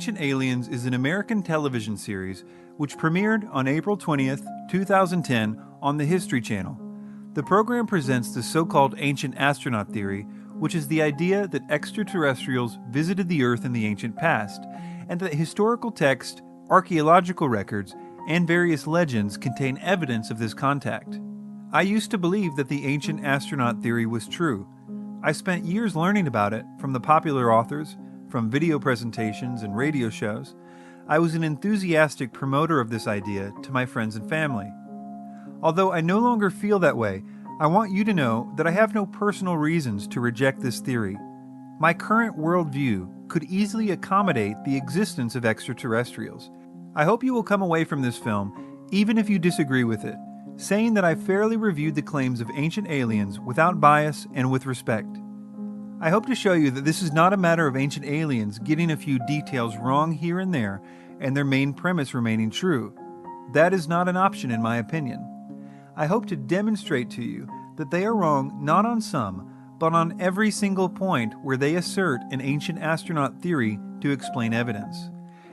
Ancient Aliens is an American television series which premiered on April 20th, 2010 on the History Channel. The program presents the so-called ancient astronaut theory, which is the idea that extraterrestrials visited the Earth in the ancient past, and that historical texts, archaeological records, and various legends contain evidence of this contact. I used to believe that the ancient astronaut theory was true. I spent years learning about it from the popular authors, from video presentations and radio shows. I was an enthusiastic promoter of this idea to my friends and family. Although I no longer feel that way, I want you to know that I have no personal reasons to reject this theory. My current worldview could easily accommodate the existence of extraterrestrials. I hope you will come away from this film, even if you disagree with it, saying that I fairly reviewed the claims of ancient aliens without bias and with respect. I hope to show you that this is not a matter of ancient aliens getting a few details wrong here and there and their main premise remaining true. That is not an option in my opinion. I hope to demonstrate to you that they are wrong not on some, but on every single point where they assert an ancient astronaut theory to explain evidence,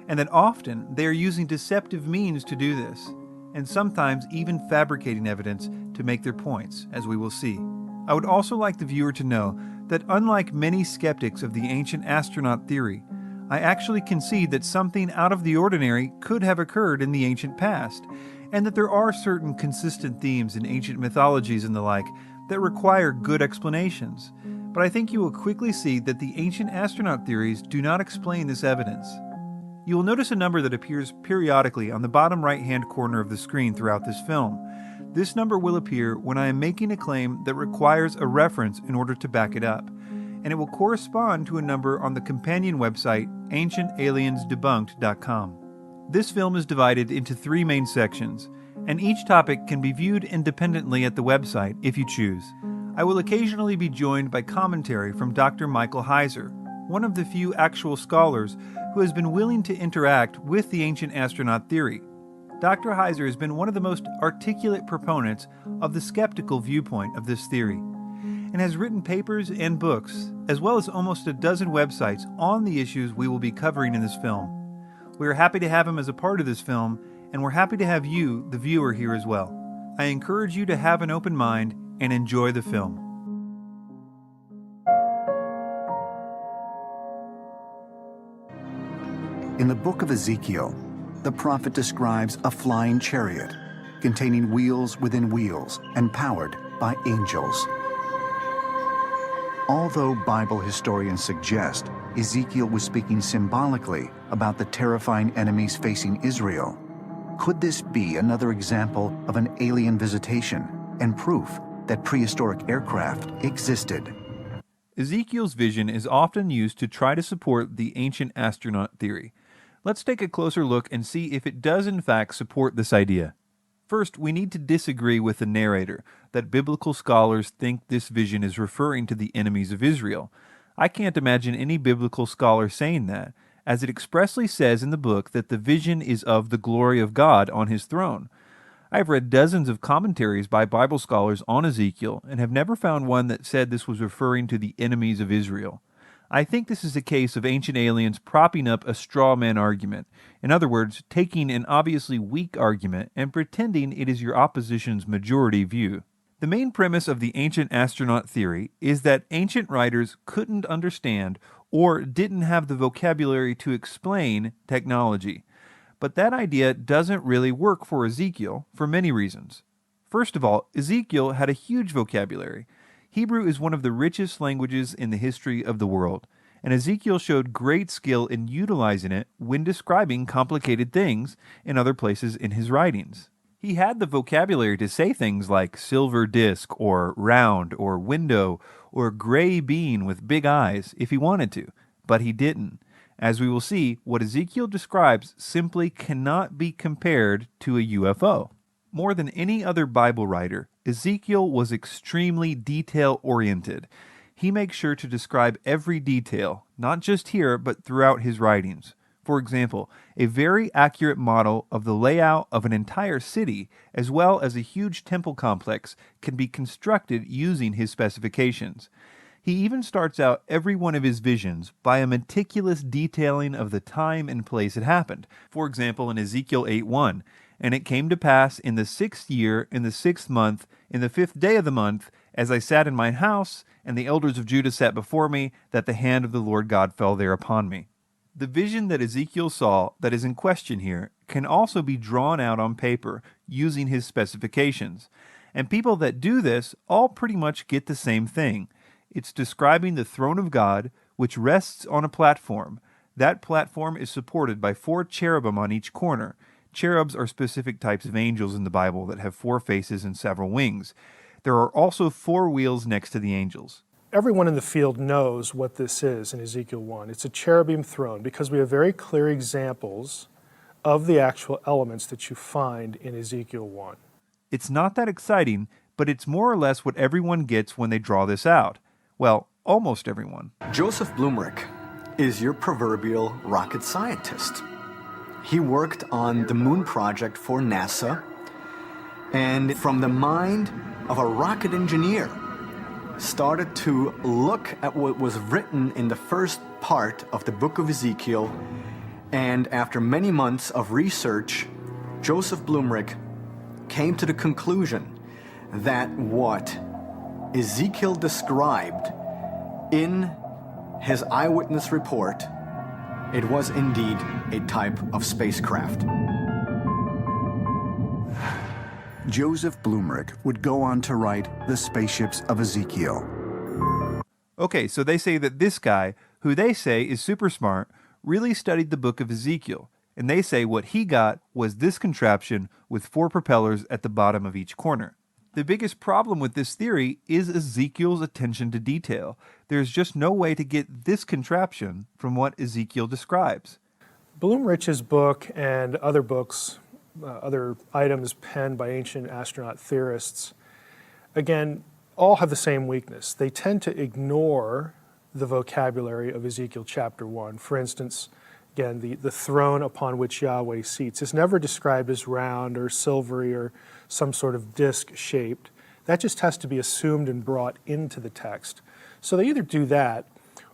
and that often they are using deceptive means to do this, and sometimes even fabricating evidence to make their points, as we will see. I would also like the viewer to know that unlike many skeptics of the ancient astronaut theory, I actually concede that something out of the ordinary could have occurred in the ancient past, and that there are certain consistent themes in ancient mythologies and the like that require good explanations. But I think you will quickly see that the ancient astronaut theories do not explain this evidence. You will notice a number that appears periodically on the bottom right-hand corner of the screen throughout this film. This number will appear when I am making a claim that requires a reference in order to back it up, and it will correspond to a number on the companion website ancientaliensdebunked.com. This film is divided into 3 main sections, and each topic can be viewed independently at the website if you choose. I will occasionally be joined by commentary from Dr. Michael Heiser, one of the few actual scholars who has been willing to interact with the ancient astronaut theory. Dr. Heiser has been one of the most articulate proponents of the skeptical viewpoint of this theory, and has written papers and books, as well as almost a dozen websites on the issues we will be covering in this film. We are happy to have him as a part of this film, and we're happy to have you, the viewer, here as well. I encourage you to have an open mind and enjoy the film. In the book of Ezekiel, the prophet describes a flying chariot containing wheels within wheels and powered by angels. Although Bible historians suggest Ezekiel was speaking symbolically about the terrifying enemies facing Israel, could this be another example of an alien visitation and proof that prehistoric aircraft existed? Ezekiel's vision is often used to try to support the ancient astronaut theory. Let's take a closer look and see if it does in fact support this idea. First, we need to disagree with the narrator that biblical scholars think this vision is referring to the enemies of Israel. I can't imagine any biblical scholar saying that, as it expressly says in the book that the vision is of the glory of God on his throne. I've read dozens of commentaries by Bible scholars on Ezekiel and have never found one that said this was referring to the enemies of Israel. I think this is a case of ancient aliens propping up a straw man argument. In other words, taking an obviously weak argument and pretending it is your opposition's majority view. The main premise of the ancient astronaut theory is that ancient writers couldn't understand or didn't have the vocabulary to explain technology. But that idea doesn't really work for Ezekiel for many reasons. First of all, Ezekiel had a huge vocabulary. Hebrew is one of the richest languages in the history of the world, and Ezekiel showed great skill in utilizing it when describing complicated things in other places in his writings. He had the vocabulary to say things like silver disc, or round, or window, or gray bean with big eyes if he wanted to, but he didn't. As we will see, what Ezekiel describes simply cannot be compared to a UFO. More than any other Bible writer, Ezekiel was extremely detail-oriented. He makes sure to describe every detail, not just here, but throughout his writings. For example, a very accurate model of the layout of an entire city, as well as a huge temple complex, can be constructed using his specifications. He even starts out every one of his visions by a meticulous detailing of the time and place it happened. For example, in Ezekiel 8:1, "And it came to pass in the 6th year, in the 6th month, in the 5th day of the month, as I sat in mine house, and the elders of Judah sat before me, that the hand of the Lord God fell there upon me." The vision that Ezekiel saw that is in question here can also be drawn out on paper using his specifications. And people that do this all pretty much get the same thing. It's describing the throne of God, which rests on a platform. That platform is supported by 4 cherubim on each corner. Cherubs are specific types of angels in the Bible that have 4 faces and several wings. There are also 4 wheels next to the angels. Everyone in the field knows what this is in Ezekiel 1. It's a cherubim throne because we have very clear examples of the actual elements that you find in Ezekiel 1. It's not that exciting, but it's more or less what everyone gets when they draw this out. Well, almost everyone. Joseph Blumrich is your proverbial rocket scientist. He worked on the moon project for NASA, and from the mind of a rocket engineer, started to look at what was written in the first part of the book of Ezekiel, and after many months of research, Joseph Blumrich came to the conclusion that what Ezekiel described in his eyewitness report, it was indeed a type of spacecraft. Joseph Blumrich would go on to write The Spaceships of Ezekiel. Okay, so they say that this guy, who they say is super smart, really studied the book of Ezekiel, and they say what he got was this contraption with 4 propellers at the bottom of each corner. The biggest problem with this theory is Ezekiel's attention to detail. There's just no way to get this contraption from what Ezekiel describes. Blumrich's book and other books, other items penned by ancient astronaut theorists, again, all have the same weakness. They tend to ignore the vocabulary of Ezekiel chapter 1. For instance, again, the throne upon which Yahweh seats is never described as round or silvery or some sort of disc-shaped. That just has to be assumed and brought into the text. So they either do that,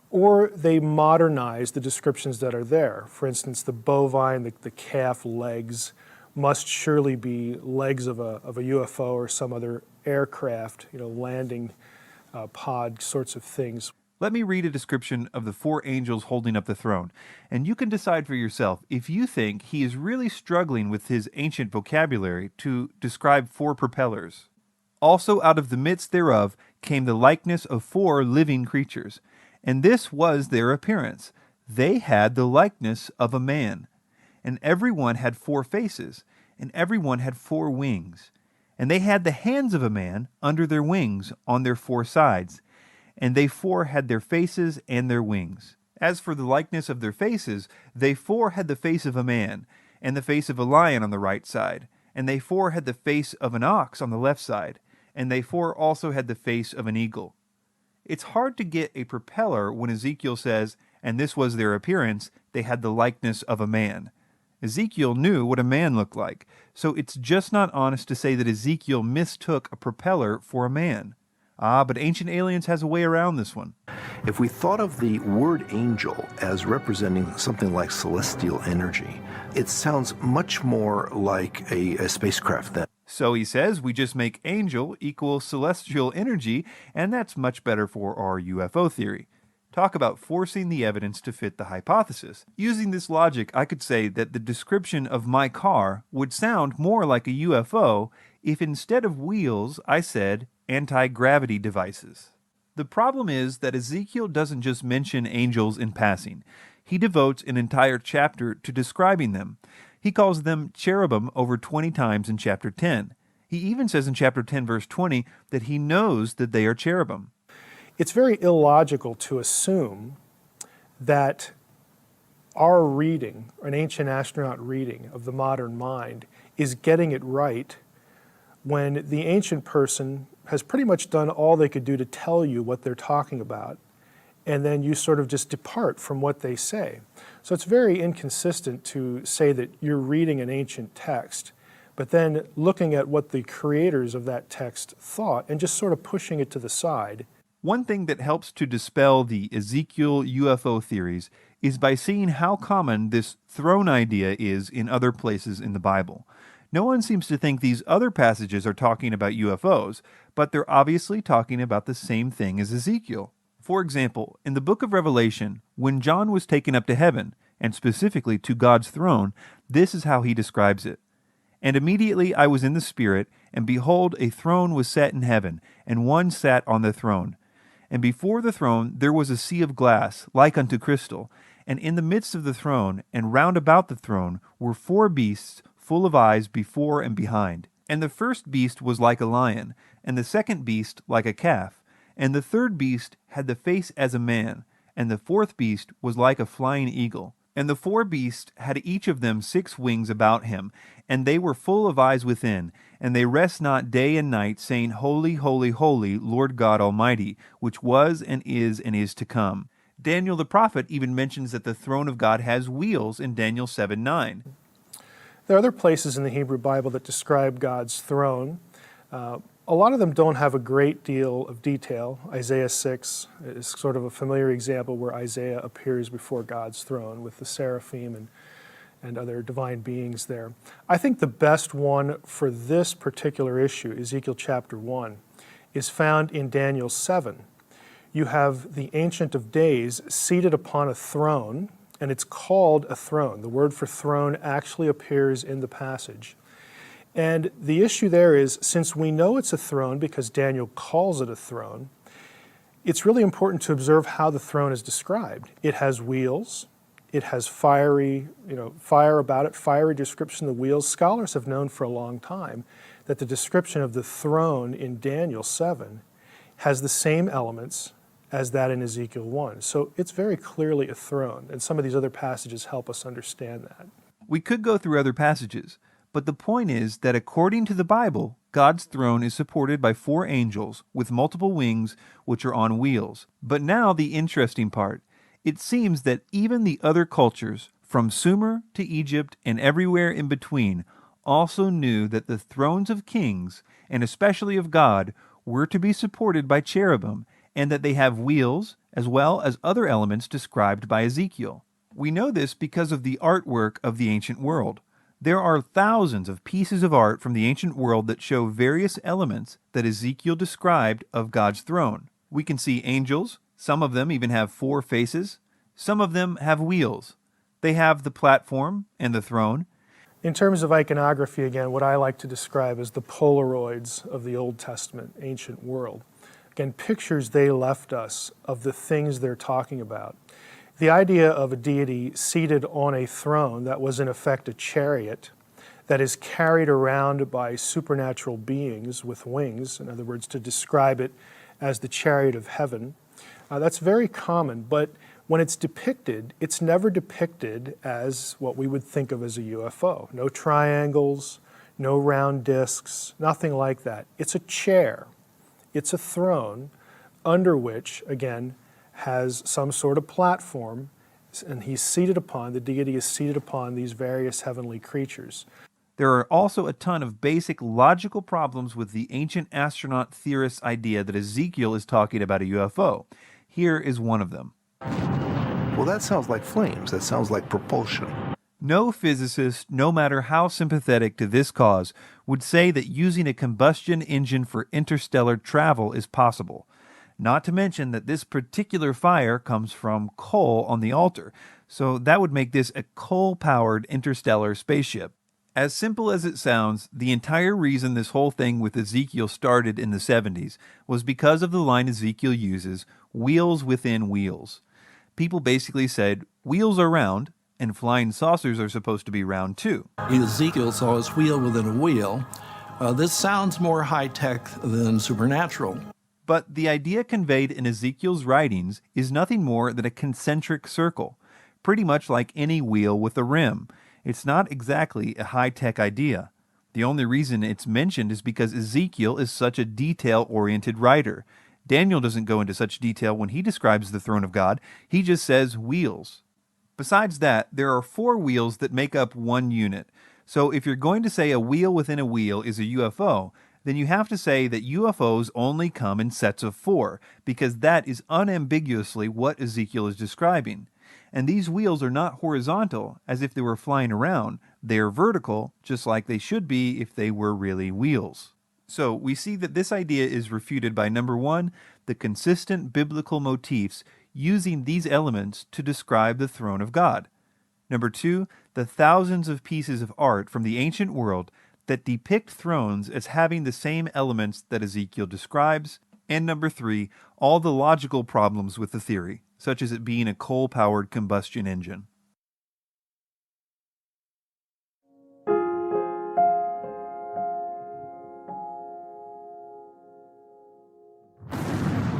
or they modernize the descriptions that are there. For instance, the bovine, the calf legs must surely be legs of a UFO or some other aircraft, landing pod sorts of things. Let me read a description of the 4 angels holding up the throne, and you can decide for yourself if you think he is really struggling with his ancient vocabulary to describe 4 propellers. "Also out of the midst thereof came the likeness of 4 living creatures, and this was their appearance. They had the likeness of a man, and every one had 4 faces, and every one had 4 wings. And they had the hands of a man under their wings on their 4 sides, and they 4 had their faces and their wings. As for the likeness of their faces, they 4 had the face of a man, and the face of a lion on the right side, and they 4 had the face of an ox on the left side, and they 4 also had the face of an eagle." It's hard to get a propeller when Ezekiel says, "And this was their appearance, they had the likeness of a man." Ezekiel knew what a man looked like, so it's just not honest to say that Ezekiel mistook a propeller for a man. But Ancient Aliens has a way around this one. If we thought of the word angel as representing something like celestial energy, it sounds much more like a spacecraft then. So he says we just make angel equal celestial energy, and that's much better for our UFO theory. Talk about forcing the evidence to fit the hypothesis. Using this logic, I could say that the description of my car would sound more like a UFO if instead of wheels I said anti-gravity devices. The problem is that Ezekiel doesn't just mention angels in passing. He devotes an entire chapter to describing them. He calls them cherubim over 20 times in chapter 10. He even says in chapter 10 verse 20 that he knows that they are cherubim. It's very illogical to assume that our reading, an ancient astronaut reading of the modern mind, is getting it right when the ancient person has pretty much done all they could do to tell you what they're talking about, and then you sort of just depart from what they say. So it's very inconsistent to say that you're reading an ancient text, but then looking at what the creators of that text thought and just sort of pushing it to the side. One thing that helps to dispel the Ezekiel UFO theories is by seeing how common this throne idea is in other places in the Bible. No one seems to think these other passages are talking about UFOs, but they're obviously talking about the same thing as Ezekiel. For example, in the book of Revelation, when John was taken up to heaven, and specifically to God's throne, this is how he describes it. And immediately I was in the Spirit, and behold, a throne was set in heaven, and one sat on the throne. And before the throne there was a sea of glass, like unto crystal. And in the midst of the throne, and round about the throne, were 4 beasts full of eyes before and behind. And the first beast was like a lion, and the second beast like a calf. And the third beast had the face as a man, and the fourth beast was like a flying eagle. And the 4 beasts had each of them 6 wings about him, and they were full of eyes within, and they rest not day and night, saying, Holy, holy, holy, Lord God Almighty, which was and is to come. Daniel the prophet even mentions that the throne of God has wheels in Daniel 7:9. There are other places in the Hebrew Bible that describe God's throne. A lot of them don't have a great deal of detail. Isaiah 6 is sort of a familiar example where Isaiah appears before God's throne with the seraphim and other divine beings there. I think the best one for this particular issue, Ezekiel chapter 1, is found in Daniel 7. You have the Ancient of Days seated upon a throne, and it's called a throne. The word for throne actually appears in the passage. And the issue there is, since we know it's a throne because Daniel calls it a throne, it's really important to observe how the throne is described. It has wheels. It has fire about it, fiery description of the wheels. Scholars have known for a long time that the description of the throne in Daniel 7 has the same elements as that in Ezekiel 1. So it's very clearly a throne, and some of these other passages help us understand that. We could go through other passages, but the point is that according to the Bible, God's throne is supported by 4 angels with multiple wings which are on wheels. But now the interesting part. It seems that even the other cultures, from Sumer to Egypt and everywhere in between, also knew that the thrones of kings, and especially of God, were to be supported by cherubim, and that they have wheels as well as other elements described by Ezekiel. We know this because of the artwork of the ancient world. There are thousands of pieces of art from the ancient world that show various elements that Ezekiel described of God's throne. We can see angels. Some of them even have 4 faces. Some of them have wheels. They have the platform and the throne. In terms of iconography, again, what I like to describe as the Polaroids of the Old Testament ancient world. Again, pictures they left us of the things they're talking about. The idea of a deity seated on a throne that was in effect a chariot that is carried around by supernatural beings with wings, in other words, to describe it as the chariot of heaven, that's very common, but when it's depicted, it's never depicted as what we would think of as a UFO. No triangles, no round discs, nothing like that. It's a chair. It's a throne under which, again, has some sort of platform, and the deity is seated upon these various heavenly creatures. There are also a ton of basic logical problems with the ancient astronaut theorists' idea that Ezekiel is talking about a UFO. Here is one of them. Well, that sounds like flames. That sounds like propulsion. No physicist, no matter how sympathetic to this cause, would say that using a combustion engine for interstellar travel is possible. Not to mention that this particular fire comes from coal on the altar, so that would make this a coal-powered interstellar spaceship. As simple as it sounds, the entire reason this whole thing with Ezekiel started in the 70s was because of the line Ezekiel uses, wheels within wheels. People basically said, wheels are round, and flying saucers are supposed to be round too. Ezekiel saw his wheel within a wheel. This sounds more high-tech than supernatural. But the idea conveyed in Ezekiel's writings is nothing more than a concentric circle, pretty much like any wheel with a rim. It's not exactly a high-tech idea. The only reason it's mentioned is because Ezekiel is such a detail-oriented writer. Daniel doesn't go into such detail when he describes the throne of God. He just says wheels. Besides that, there are 4 wheels that make up one unit. So if you're going to say a wheel within a wheel is a UFO, then you have to say that UFOs only come in sets of 4, because that is unambiguously what Ezekiel is describing. And these wheels are not horizontal, as if they were flying around. They are vertical, just like they should be if they were really wheels. So we see that this idea is refuted by number 1, the consistent biblical motifs using these elements to describe the throne of God. Number 2, the thousands of pieces of art from the ancient world that depict thrones as having the same elements that Ezekiel describes. And number 3, all the logical problems with the theory, such as it being a coal-powered combustion engine.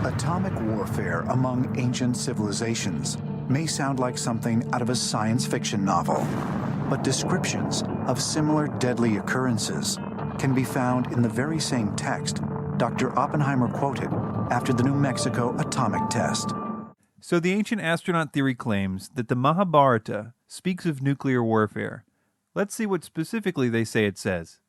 Atomic warfare among ancient civilizations may sound like something out of a science fiction novel, but descriptions of similar deadly occurrences can be found in the very same text Dr. Oppenheimer quoted after the New Mexico atomic test. So the ancient astronaut theory claims that the Mahabharata speaks of nuclear warfare. Let's see what specifically they say it says.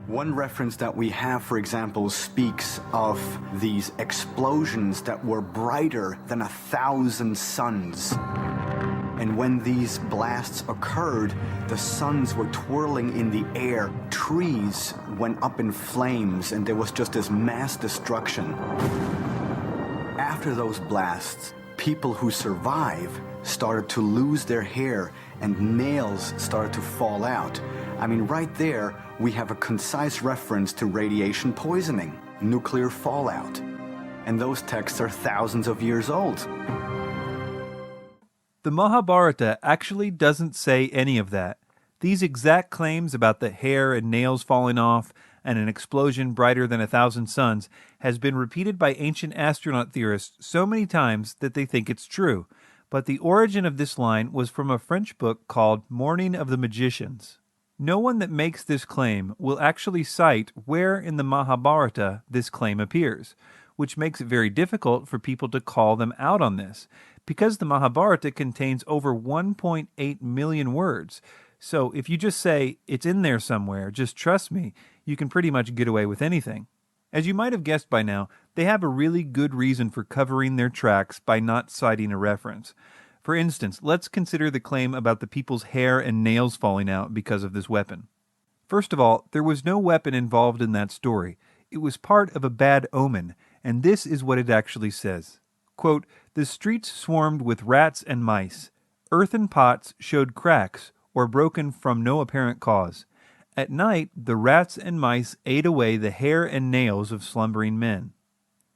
One reference that we have, for example, speaks of these explosions that were brighter than 1,000 suns. And when these blasts occurred, the suns were twirling in the air. Trees went up in flames, and there was just this mass destruction. After those blasts, people who survived started to lose their hair, and nails started to fall out. I mean, right there, we have a concise reference to radiation poisoning, nuclear fallout. And those texts are thousands of years old. The Mahabharata actually doesn't say any of that. These exact claims about the hair and nails falling off and an explosion brighter than 1,000 suns has been repeated by ancient astronaut theorists so many times that they think it's true. But the origin of this line was from a French book called Morning of the Magicians. No one that makes this claim will actually cite where in the Mahabharata this claim appears, which makes it very difficult for people to call them out on this, because the Mahabharata contains over 1.8 million words. So if you just say, it's in there somewhere, just trust me, you can pretty much get away with anything. As you might have guessed by now, they have a really good reason for covering their tracks by not citing a reference. For instance, let's consider the claim about the people's hair and nails falling out because of this weapon. First of all, there was no weapon involved in that story. It was part of a bad omen, and this is what it actually says. Quote, "The streets swarmed with rats and mice. Earthen pots showed cracks or broken from no apparent cause. At night, the rats and mice ate away the hair and nails of slumbering men."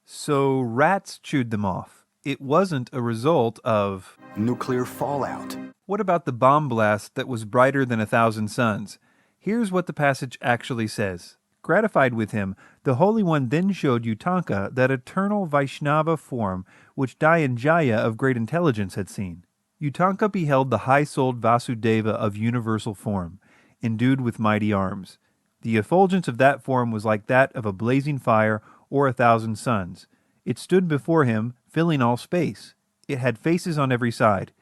So rats chewed them off. It wasn't a result of nuclear fallout. What about the bomb blast that was brighter than 1,000 suns? Here's what the passage actually says. Gratified with him, the Holy One then showed Utanka that eternal Vaishnava form which Dyanjaya of great intelligence had seen. Utanka beheld the high-souled Vasudeva of universal form, endued with mighty arms. The effulgence of that form was like that of a blazing fire or 1,000 suns. It stood before him, filling all space. It had faces on every side.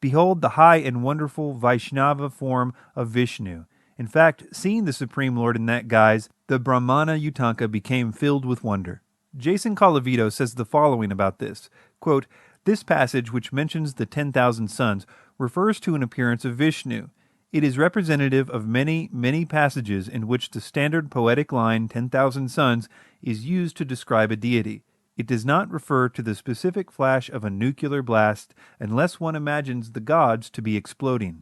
Behold the high and wonderful Vaishnava form of Vishnu. In fact, seeing the Supreme Lord in that guise, the Brahmana Utanka became filled with wonder. Jason Colavito says the following about this. Quote, "This passage, which mentions the 10,000 suns, refers to an appearance of Vishnu. It is representative of many, many passages in which the standard poetic line 10,000 suns is used to describe a deity. It does not refer to the specific flash of a nuclear blast unless one imagines the gods to be exploding."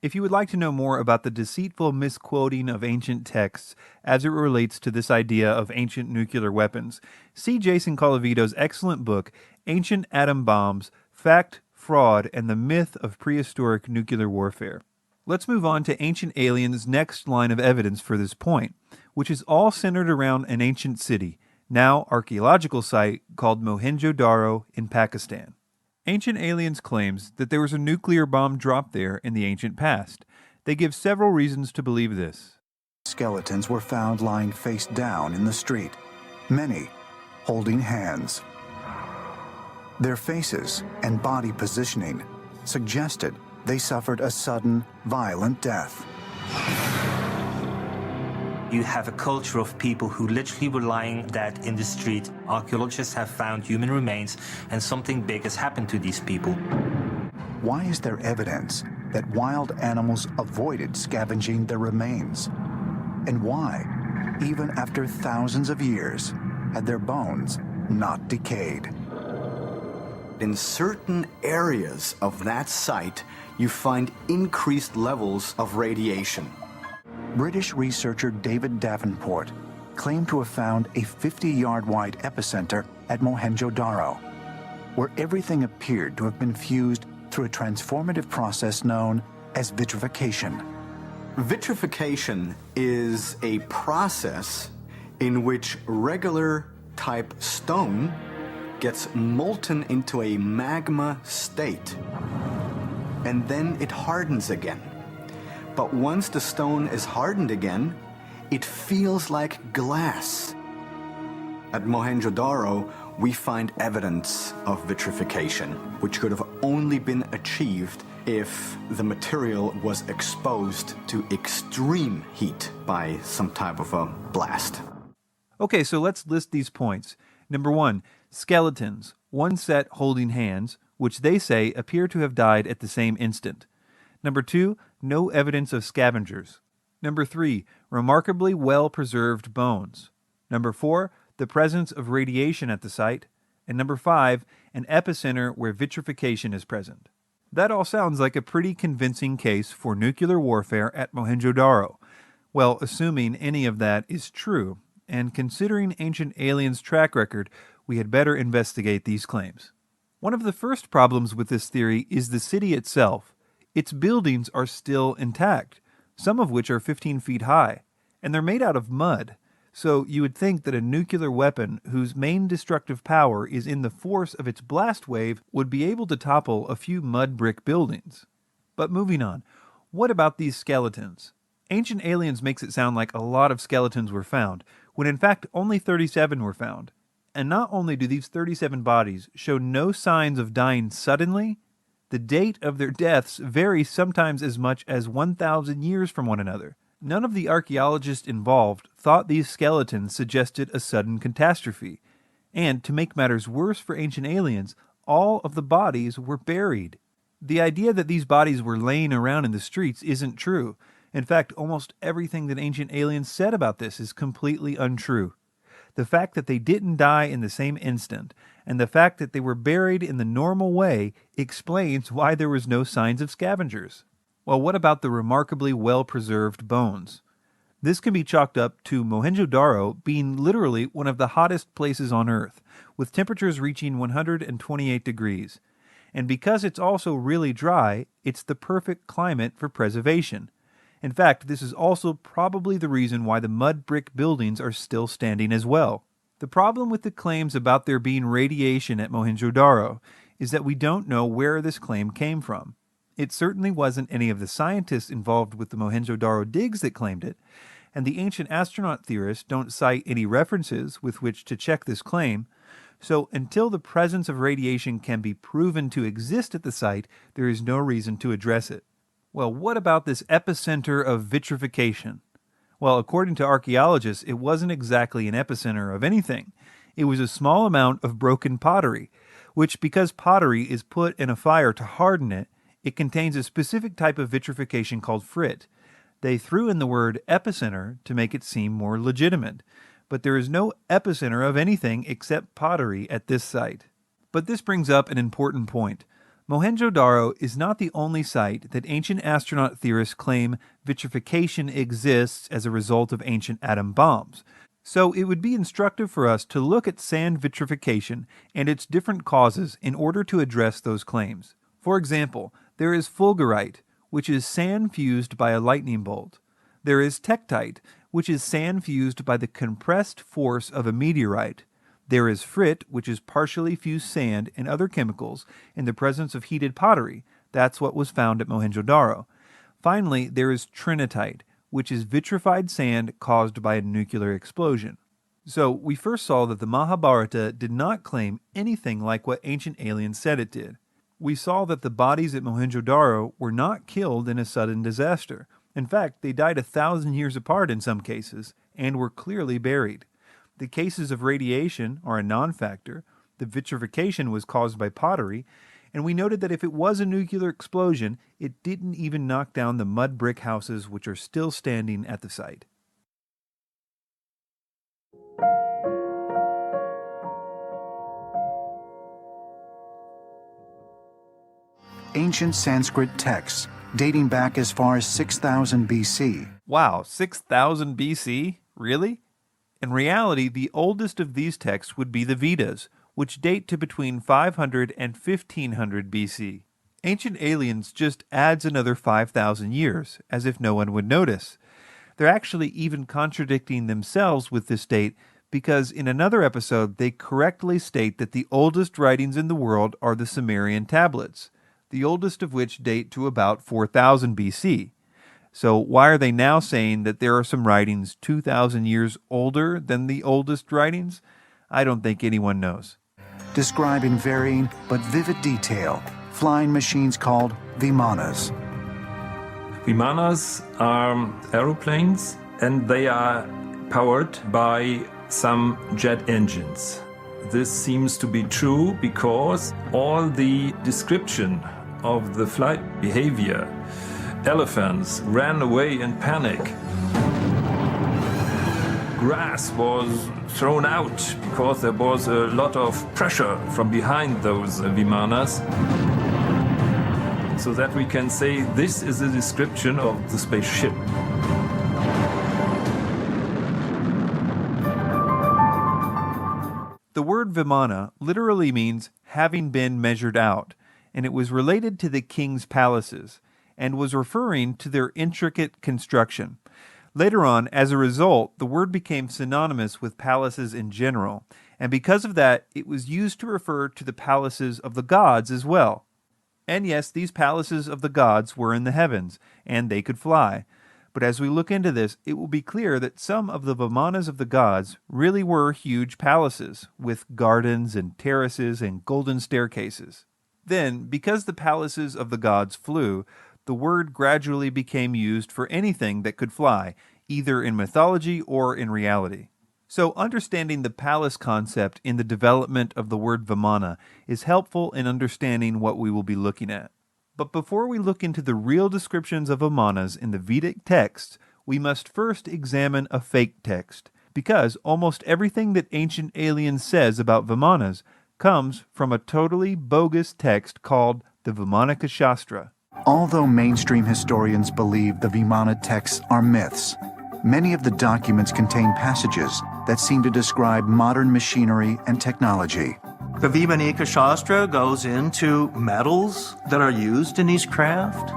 If you would like to know more about the deceitful misquoting of ancient texts as it relates to this idea of ancient nuclear weapons, see Jason Colavito's excellent book, Ancient Atom Bombs, Fact, Fraud, and the Myth of Prehistoric Nuclear Warfare. Let's move on to Ancient Aliens' next line of evidence for this point, which is all centered around an ancient city, now archaeological site called Mohenjo-Daro in Pakistan. Ancient Aliens claims that there was a nuclear bomb dropped there in the ancient past. They give several reasons to believe this. Skeletons were found lying face down in the street, many holding hands. Their faces and body positioning suggested they suffered a sudden, violent death. You have a culture of people who literally were lying dead in the street. Archaeologists have found human remains, and something big has happened to these people. Why is there evidence that wild animals avoided scavenging their remains? And why, even after thousands of years, had their bones not decayed? In certain areas of that site, you find increased levels of radiation. British researcher David Davenport claimed to have found a 50-yard-wide epicenter at Mohenjo-Daro, where everything appeared to have been fused through a transformative process known as vitrification. Vitrification is a process in which regular type stone gets molten into a magma state, and then it hardens again. But once the stone is hardened again, it feels like glass. At Mohenjo-Daro, we find evidence of vitrification, which could have only been achieved if the material was exposed to extreme heat by some type of a blast. Okay, so let's list these points. Number 1, skeletons, one set holding hands, which they say appear to have died at the same instant. Number 2, no evidence of scavengers. Number 3, remarkably well-preserved bones. Number 4, the presence of radiation at the site. And number 5, an epicenter where vitrification is present. That all sounds like a pretty convincing case for nuclear warfare at Mohenjo-Daro. Well, assuming any of that is true, and considering Ancient Aliens' track record, we had better investigate these claims. One of the first problems with this theory is the city itself. Its buildings are still intact, some of which are 15 feet high, and they're made out of mud. So you would think that a nuclear weapon whose main destructive power is in the force of its blast wave would be able to topple a few mud brick buildings. But moving on, what about these skeletons? Ancient Aliens makes it sound like a lot of skeletons were found, when in fact only 37 were found. And not only do these 37 bodies show no signs of dying suddenly, the date of their deaths varies sometimes as much as 1,000 years from one another. None of the archaeologists involved thought these skeletons suggested a sudden catastrophe. And to make matters worse for Ancient Aliens, all of the bodies were buried. The idea that these bodies were laying around in the streets isn't true. In fact, almost everything that Ancient Aliens said about this is completely untrue. The fact that they didn't die in the same instant, and the fact that they were buried in the normal way, explains why there was no signs of scavengers. Well, what about the remarkably well-preserved bones? This can be chalked up to Mohenjo-Daro being literally one of the hottest places on Earth, with temperatures reaching 128 degrees. And because it's also really dry, it's the perfect climate for preservation. In fact, this is also probably the reason why the mud brick buildings are still standing as well. The problem with the claims about there being radiation at Mohenjo-Daro is that we don't know where this claim came from. It certainly wasn't any of the scientists involved with the Mohenjo-Daro digs that claimed it, and the ancient astronaut theorists don't cite any references with which to check this claim. So until the presence of radiation can be proven to exist at the site, there is no reason to address it. Well, what about this epicenter of vitrification? Well, according to archaeologists, it wasn't exactly an epicenter of anything. It was a small amount of broken pottery, which, because pottery is put in a fire to harden it, it contains a specific type of vitrification called frit. They threw in the word epicenter to make it seem more legitimate, but there is no epicenter of anything except pottery at this site. But this brings up an important point. Mohenjo-Daro is not the only site that ancient astronaut theorists claim vitrification exists as a result of ancient atom bombs. So it would be instructive for us to look at sand vitrification and its different causes in order to address those claims. For example, there is fulgurite, which is sand fused by a lightning bolt. There is tektite, which is sand fused by the compressed force of a meteorite. There is frit, which is partially fused sand and other chemicals in the presence of heated pottery. That's what was found at Mohenjo-Daro. Finally, there is trinitite, which is vitrified sand caused by a nuclear explosion. So we first saw that the Mahabharata did not claim anything like what Ancient Aliens said it did. We saw that the bodies at Mohenjo-Daro were not killed in a sudden disaster. In fact, they died 1,000 years apart in some cases and were clearly buried. The cases of radiation are a non-factor. The vitrification was caused by pottery, and we noted that if it was a nuclear explosion, it didn't even knock down the mud brick houses which are still standing at the site. Ancient Sanskrit texts dating back as far as 6000 BC. Wow, 6,000 BC? Really? In reality, the oldest of these texts would be the Vedas, which date to between 500 and 1500 BC. Ancient Aliens just adds another 5,000 years, as if no one would notice. They're actually even contradicting themselves with this date, because in another episode they correctly state that the oldest writings in the world are the Sumerian tablets, the oldest of which date to about 4000 BC. So why are they now saying that there are some writings 2,000 years older than the oldest writings? I don't think anyone knows. Describe in varying but vivid detail flying machines called vimanas. Vimanas are aeroplanes, and they are powered by some jet engines. This seems to be true because all the description of the flight behavior, elephants ran away in panic. Grass was thrown out because there was a lot of pressure from behind those vimanas. So that we can say this is a description of the spaceship. The word Vimana literally means having been measured out, and it was related to the king's palaces, and was referring to their intricate construction. Later on, as a result, the word became synonymous with palaces in general, and because of that, it was used to refer to the palaces of the gods as well. And yes, these palaces of the gods were in the heavens, and they could fly. But as we look into this, it will be clear that some of the vimanas of the gods really were huge palaces, with gardens and terraces and golden staircases. Then, because the palaces of the gods flew, the word gradually became used for anything that could fly, either in mythology or in reality. So understanding the palace concept in the development of the word Vimana is helpful in understanding what we will be looking at. But before we look into the real descriptions of Vimanas in the Vedic texts, we must first examine a fake text, because almost everything that Ancient Aliens says about Vimanas comes from a totally bogus text called the Vimanaka Shastra. Although mainstream historians believe the Vimana texts are myths, many of the documents contain passages that seem to describe modern machinery and technology. The Vimanika Shastra goes into metals that are used in these craft.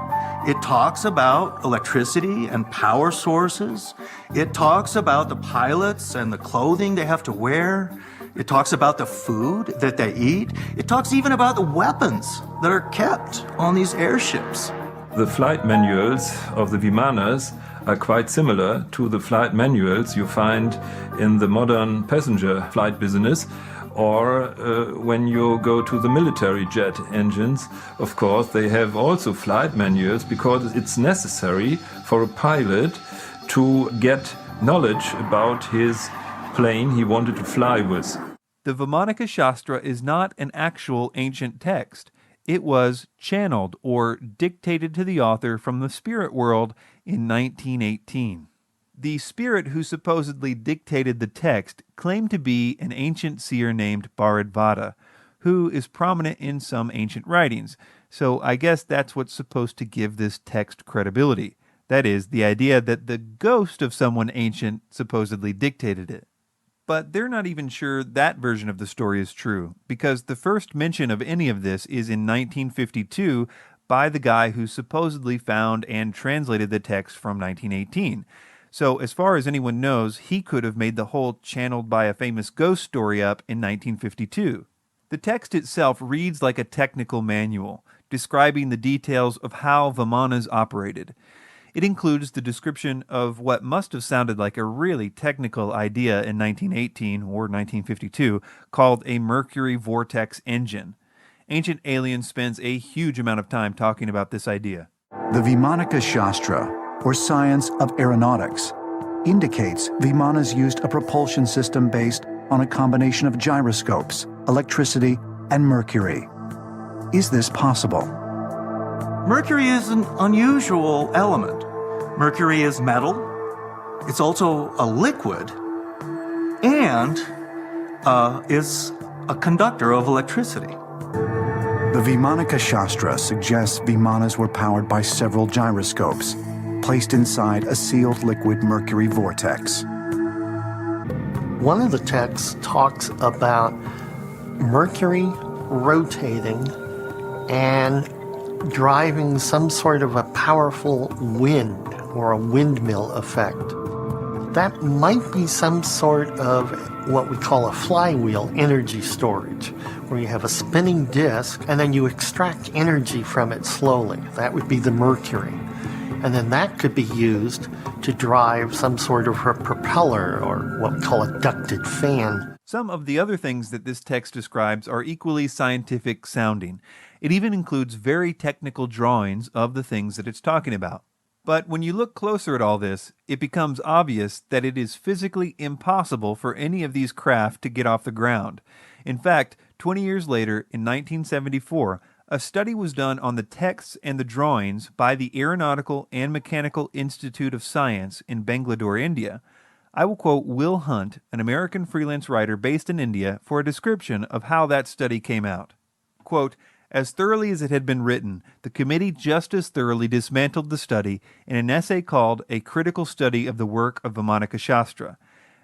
It talks about electricity and power sources. It talks about the pilots and the clothing they have to wear. It talks about the food that they eat. It talks even about the weapons that are kept on these airships. The flight manuals of the Vimanas are quite similar to the flight manuals you find in the modern passenger flight business, or when you go to the military jet engines. Of course, they have also flight manuals because it's necessary for a pilot to get knowledge about his plane he wanted to fly with. The Vimanaka Shastra is not an actual ancient text. It was channeled or dictated to the author from the spirit world in 1918. The spirit who supposedly dictated the text claimed to be an ancient seer named Bharadvata, who is prominent in some ancient writings, so I guess that's what's supposed to give this text credibility. That is, the idea that the ghost of someone ancient supposedly dictated it. But they're not even sure that version of the story is true, because the first mention of any of this is in 1952 by the guy who supposedly found and translated the text from 1918. So as far as anyone knows, he could have made the whole channeled by a famous ghost story up in 1952. The text itself reads like a technical manual, describing the details of how Vimanas operated. It includes the description of what must have sounded like a really technical idea in 1918 or 1952 called a mercury vortex engine. Ancient Aliens spends a huge amount of time talking about this idea. The Vimanaka Shastra or science of aeronautics, indicates Vimanas used a propulsion system based on a combination of gyroscopes, electricity, and mercury. Is this possible? Mercury is an unusual element. Mercury is metal, it's also a liquid, and is a conductor of electricity. The Vimanaka Shastra suggests Vimanas were powered by several gyroscopes, placed inside a sealed liquid mercury vortex. One of the texts talks about Mercury rotating and driving some sort of a powerful wind or a windmill effect. That might be some sort of what we call a flywheel energy storage, where you have a spinning disk and then you extract energy from it slowly. That would be the mercury. And then that could be used to drive some sort of a propeller or what we call a ducted fan. Some of the other things that this text describes are equally scientific sounding. It even includes very technical drawings of the things that it's talking about. But when you look closer at all this, it becomes obvious that it is physically impossible for any of these craft to get off the ground. In fact, 20 years later, in 1974, a study was done on the texts and the drawings by the Aeronautical and Mechanical Institute of Science in Bangalore, India. I will quote Will Hunt, an American freelance writer based in India, for a description of how that study came out. Quote, "As thoroughly as it had been written, the committee just as thoroughly dismantled the study in an essay called A Critical Study of the Work of Vimanaka Shastra.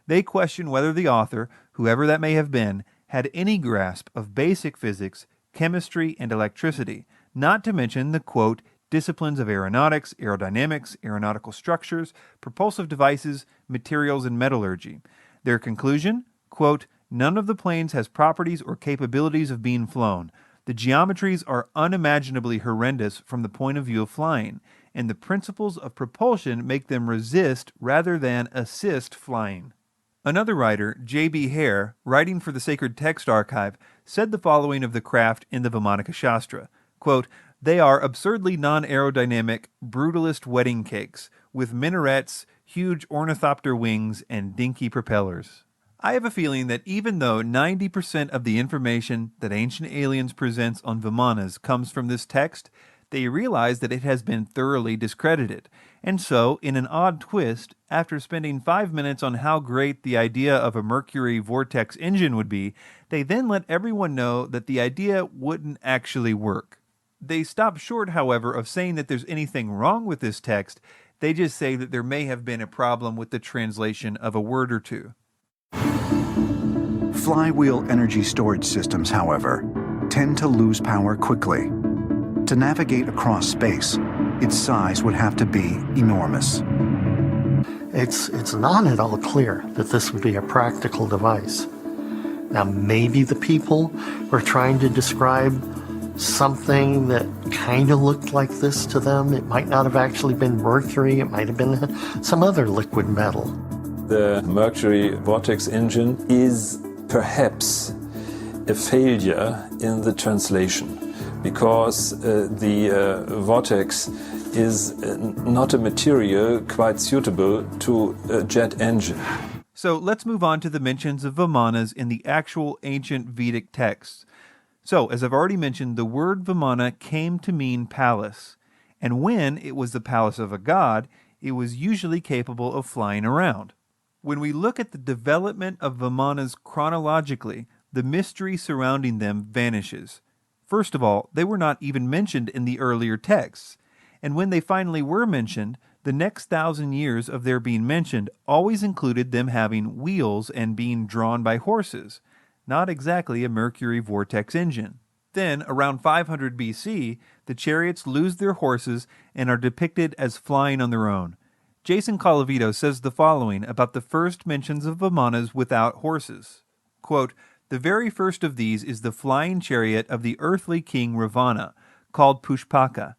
They question whether the author, whoever that may have been, had any grasp of basic physics, chemistry, and electricity, not to mention the, quote, disciplines of aeronautics, aerodynamics, aeronautical structures, propulsive devices, materials, and metallurgy. Their conclusion, quote, none of the planes has properties or capabilities of being flown. The geometries are unimaginably horrendous from the point of view of flying, and the principles of propulsion make them resist rather than assist flying." Another writer, J.B. Hare, writing for the Sacred Text Archive, said the following of the craft in the Vimanaka Shastra, quote, "They are absurdly non-aerodynamic, brutalist wedding cakes, with minarets, huge ornithopter wings, and dinky propellers." I have a feeling that even though 90% of the information that Ancient Aliens presents on Vimanas comes from this text, they realize that it has been thoroughly discredited. And so, in an odd twist, after spending 5 minutes on how great the idea of a Mercury vortex engine would be, they then let everyone know that the idea wouldn't actually work. They stop short, however, of saying that there's anything wrong with this text. They just say that there may have been a problem with the translation of a word or two. Flywheel energy storage systems, however, tend to lose power quickly. To navigate across space, its size would have to be enormous. It's not at all clear that this would be a practical device. Now, maybe the people were trying to describe something that kind of looked like this to them. It might not have actually been mercury. It might have been some other liquid metal. The Mercury vortex engine is perhaps a failure in the translation, because the vortex is not a material quite suitable to a jet engine. So let's move on to the mentions of Vimanas in the actual ancient Vedic texts. So, as I've already mentioned, the word Vimana came to mean palace, and when it was the palace of a god, it was usually capable of flying around. When we look at the development of Vimanas chronologically, the mystery surrounding them vanishes. First of all, they were not even mentioned in the earlier texts, and when they finally were mentioned, the next 1,000 years of their being mentioned always included them having wheels and being drawn by horses, not exactly a Mercury vortex engine. Then, around 500 BC, the chariots lose their horses and are depicted as flying on their own. Jason Colavito says the following about the first mentions of Vimanas without horses. Quote, "The very first of these is the flying chariot of the earthly king Ravana, called Pushpaka.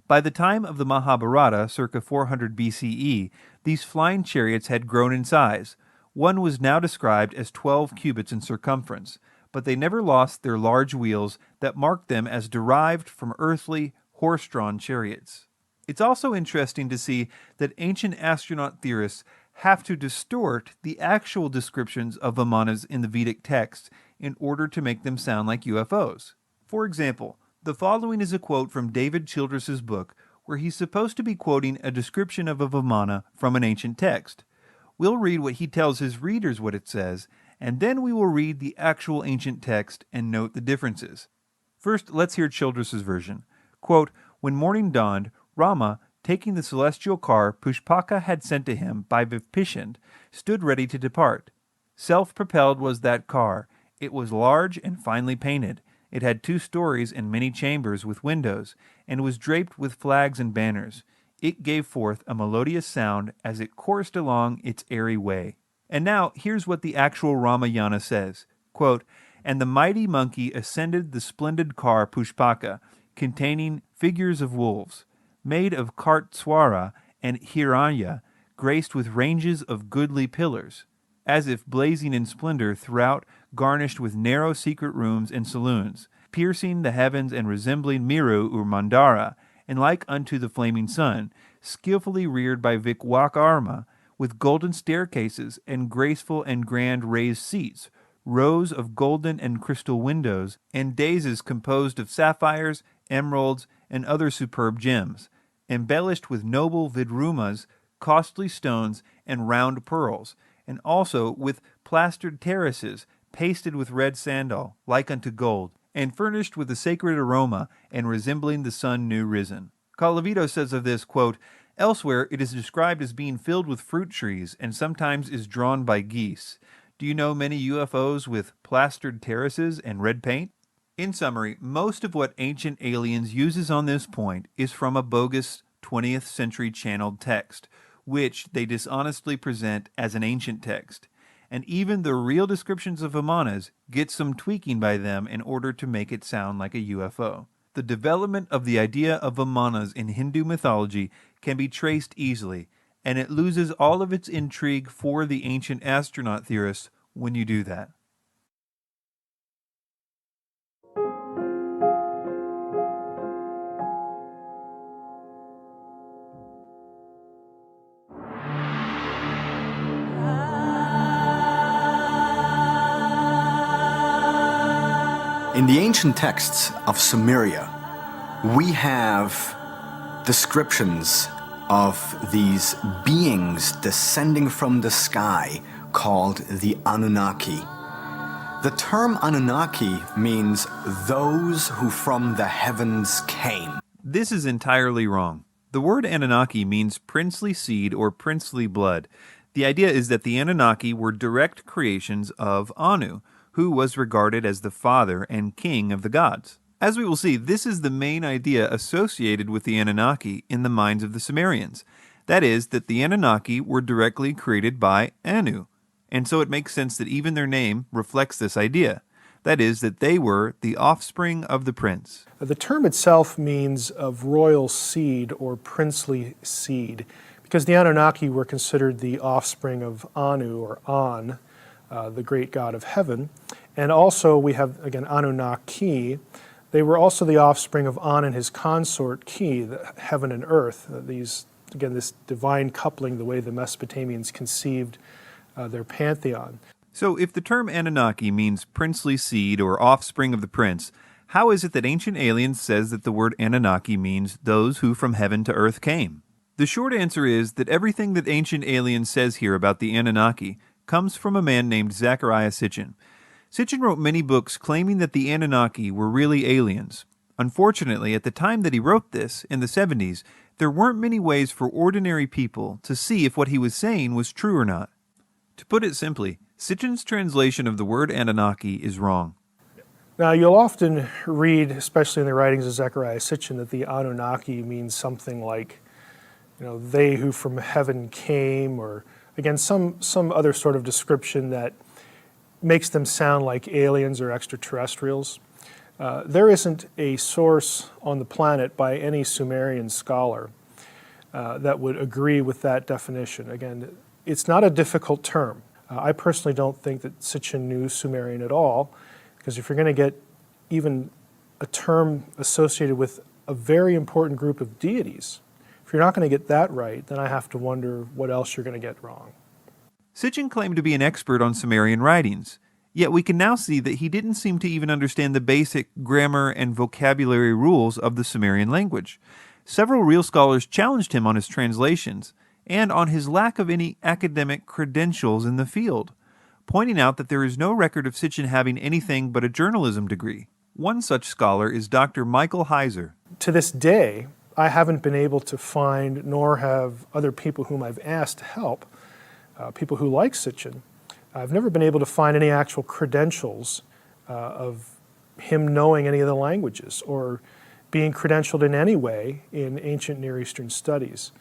By the time of the Mahabharata, circa 400 BCE, these flying chariots had grown in size. One was now described as 12 cubits in circumference, but they never lost their large wheels that marked them as derived from earthly, horse-drawn chariots." It's also interesting to see that ancient astronaut theorists have to distort the actual descriptions of Vimanas in the Vedic text in order to make them sound like UFOs. For example, the following is a quote from David Childress's book where he's supposed to be quoting a description of a Vimana from an ancient text. We'll read what he tells his readers what it says, and then we will read the actual ancient text and note the differences. First, let's hear Childress's version. Quote, "When morning dawned, Rama, taking the celestial car Pushpaka had sent to him by Vipishand, stood ready to depart. Self-propelled was that car. It was large and finely painted. It had 2 stories and many chambers with windows, and was draped with flags and banners. It gave forth a melodious sound as it coursed along its airy way." And now, here's what the actual Ramayana says. Quote, "And the mighty monkey ascended the splendid car Pushpaka, containing figures of wolves, made of Kartswara and Hiranya, graced with ranges of goodly pillars, as if blazing in splendor throughout, garnished with narrow secret rooms and saloons, piercing the heavens and resembling Miru or Mandara, and like unto the flaming sun, skillfully reared by Vikwakarma, with golden staircases and graceful and grand raised seats, rows of golden and crystal windows, and daises composed of sapphires, emeralds, and other superb gems, embellished with noble vidrumas, costly stones, and round pearls, and also with plastered terraces, pasted with red sandal, like unto gold, and furnished with a sacred aroma, and resembling the sun new risen." Calavito says of this, quote, "Elsewhere it is described as being filled with fruit trees, and sometimes is drawn by geese. Do you know many UFOs with plastered terraces and red paint?" In summary, most of what Ancient Aliens uses on this point is from a bogus 20th century channeled text, which they dishonestly present as an ancient text. And even the real descriptions of Vimanas get some tweaking by them in order to make it sound like a UFO. The development of the idea of Vimanas in Hindu mythology can be traced easily, and it loses all of its intrigue for the ancient astronaut theorists when you do that. In the ancient texts of Sumeria, we have descriptions of these beings descending from the sky called the Anunnaki. The term Anunnaki means those who from the heavens came. This is entirely wrong. The word Anunnaki means princely seed or princely blood. The idea is that the Anunnaki were direct creations of Anu, who was regarded as the father and king of the gods. As we will see, this is the main idea associated with the Anunnaki in the minds of the Sumerians. That is, that the Anunnaki were directly created by Anu, and so it makes sense that even their name reflects this idea. That is, that they were the offspring of the prince. The term itself means of royal seed or princely seed, because the Anunnaki were considered the offspring of Anu or An, the great god of heaven. And also we have, again, Anunnaki. They were also the offspring of An and his consort Ki, the heaven and earth. These, again, this divine coupling, the way the Mesopotamians conceived their pantheon. So if the term Anunnaki means princely seed or offspring of the prince, how is it that Ancient Aliens says that the word Anunnaki means those who from heaven to earth came? The short answer is that everything that Ancient Aliens says here about the Anunnaki comes from a man named Zecharia Sitchin. Sitchin wrote many books claiming that the Anunnaki were really aliens. Unfortunately, at the time that he wrote this, in the 70s, there weren't many ways for ordinary people to see if what he was saying was true or not. To put it simply, Sitchin's translation of the word Anunnaki is wrong. Now, you'll often read, especially in the writings of Zecharia Sitchin, that the Anunnaki means something like, they who from heaven came, or again, some other sort of description that makes them sound like aliens or extraterrestrials. There isn't a source on the planet by any Sumerian scholar that would agree with that definition. Again, it's not a difficult term. I personally don't think that Sitchin knew Sumerian at all, because if you're going to get even a term associated with a very important group of deities, If you're not going to get that right, then I have to wonder what else you're going to get wrong. Sitchin claimed to be an expert on Sumerian writings, yet we can now see that he didn't seem to even understand the basic grammar and vocabulary rules of the Sumerian language. Several real scholars challenged him on his translations and on his lack of any academic credentials in the field, pointing out that there is no record of Sitchin having anything but a journalism degree. One such scholar is Dr. Michael Heiser. To this day, I haven't been able to find, nor have other people whom I've asked to help, people who like Sitchin, I've never been able to find any actual credentials of him knowing any of the languages or being credentialed in any way in ancient Near Eastern studies.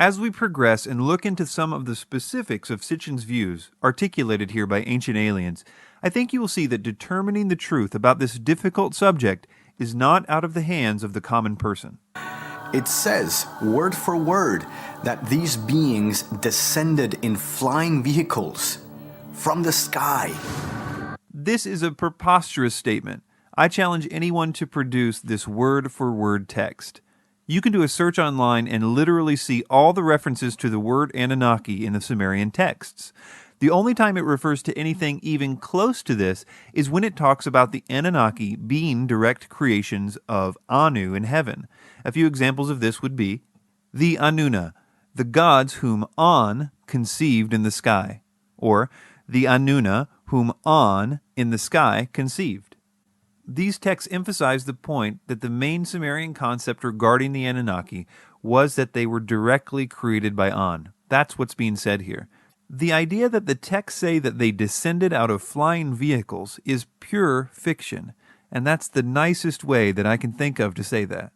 As we progress and look into some of the specifics of Sitchin's views, articulated here by Ancient Aliens, I think you will see that determining the truth about this difficult subject is not out of the hands of the common person. It says, word for word, that these beings descended in flying vehicles from the sky. This is a preposterous statement. I challenge anyone to produce this word-for-word text. You can do a search online and literally see all the references to the word Anunnaki in the Sumerian texts. The only time it refers to anything even close to this is when it talks about the Anunnaki being direct creations of Anu in heaven. A few examples of this would be the Anunna, the gods whom An conceived in the sky, or the Anunna whom An in the sky conceived. These texts emphasize the point that the main Sumerian concept regarding the Anunnaki was that they were directly created by An. That's what's being said here. The idea that the texts say that they descended out of flying vehicles is pure fiction, and that's the nicest way that I can think of to say that.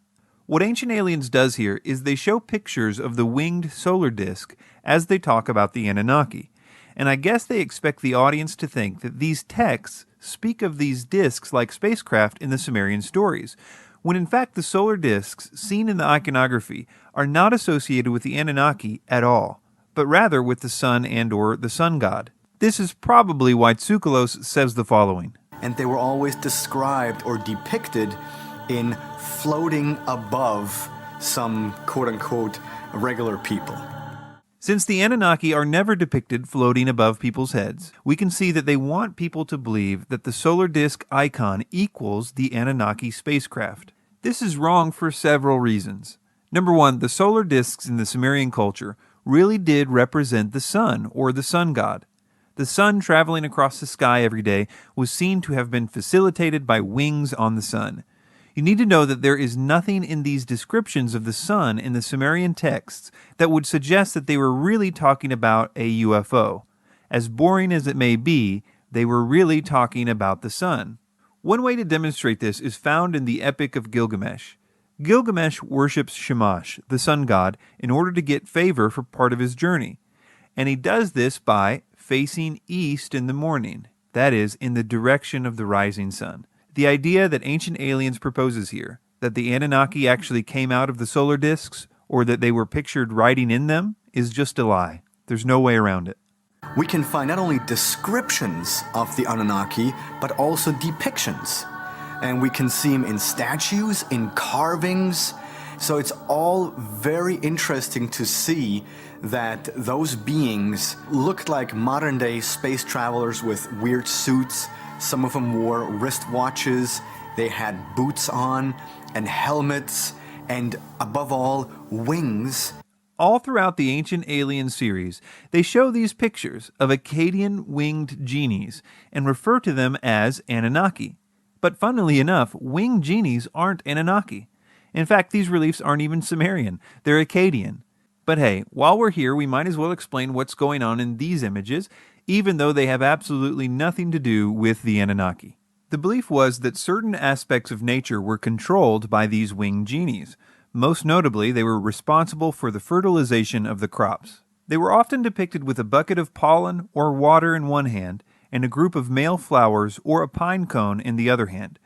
What Ancient Aliens does here is they show pictures of the winged solar disk as they talk about the Anunnaki, and I guess they expect the audience to think that these texts speak of these disks like spacecraft in the Sumerian stories, when in fact the solar disks seen in the iconography are not associated with the Anunnaki at all, but rather with the sun and or the sun god. This is probably why Tsoukalos says the following. And they were always described or depicted in floating above some quote-unquote regular people. Since the Anunnaki are never depicted floating above people's heads, we can see that they want people to believe that the solar disk icon equals the Anunnaki spacecraft. This is wrong for several reasons. Number one, the solar disks in the Sumerian culture really did represent the sun, or the sun god. The sun traveling across the sky every day was seen to have been facilitated by wings on the sun. You need to know that there is nothing in these descriptions of the sun in the Sumerian texts that would suggest that they were really talking about a UFO. As boring as it may be, they were really talking about the sun. One way to demonstrate this is found in the Epic of Gilgamesh. Gilgamesh worships Shamash, the sun god, in order to get favor for part of his journey. And he does this by facing east in the morning, that is, in the direction of the rising sun. The idea that Ancient Aliens proposes here, that the Anunnaki actually came out of the solar disks, or that they were pictured riding in them, is just a lie. There's no way around it. We can find not only descriptions of the Anunnaki, but also depictions. And we can see them in statues, in carvings. So it's all very interesting to see that those beings looked like modern-day space travelers with weird suits. Some of them wore wristwatches, they had boots on, and helmets, and above all, wings. All throughout the Ancient Alien series, they show these pictures of Akkadian winged genies and refer to them as Anunnaki. But funnily enough, winged genies aren't Anunnaki. In fact, these reliefs aren't even Sumerian, they're Akkadian. But hey, while we're here, we might as well explain what's going on in these images, even though they have absolutely nothing to do with the Anunnaki. The belief was that certain aspects of nature were controlled by these winged genies. Most notably, they were responsible for the fertilization of the crops. They were often depicted with a bucket of pollen or water in one hand, and a group of male flowers or a pine cone in the other hand.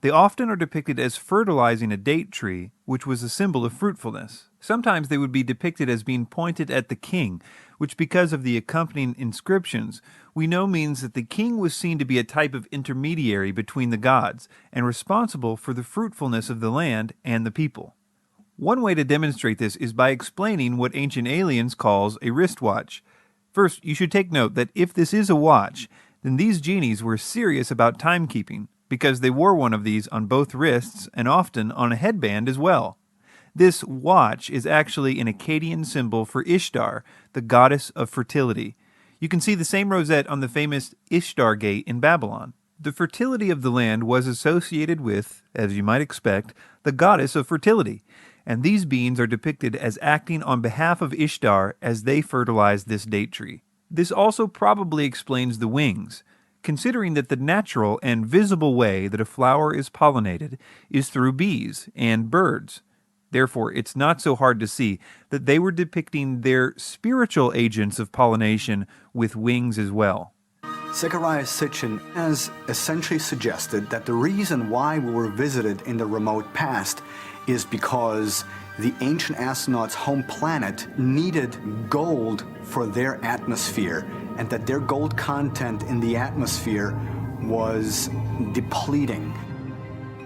They often are depicted as fertilizing a date tree, which was a symbol of fruitfulness. Sometimes they would be depicted as being pointed at the king, which because of the accompanying inscriptions, we know means that the king was seen to be a type of intermediary between the gods and responsible for the fruitfulness of the land and the people. One way to demonstrate this is by explaining what Ancient Aliens calls a wristwatch. First, you should take note that if this is a watch, then these genies were serious about timekeeping, because they wore one of these on both wrists and often on a headband as well. This watch is actually an Akkadian symbol for Ishtar, the goddess of fertility. You can see the same rosette on the famous Ishtar Gate in Babylon. The fertility of the land was associated with, as you might expect, the goddess of fertility, and these beings are depicted as acting on behalf of Ishtar as they fertilize this date tree. This also probably explains the wings, considering that the natural and visible way that a flower is pollinated is through bees and birds. Therefore, it's not so hard to see that they were depicting their spiritual agents of pollination with wings as well. Zecharia Sitchin has essentially suggested that the reason why we were visited in the remote past is because the ancient astronauts' home planet needed gold for their atmosphere, and that their gold content in the atmosphere was depleting.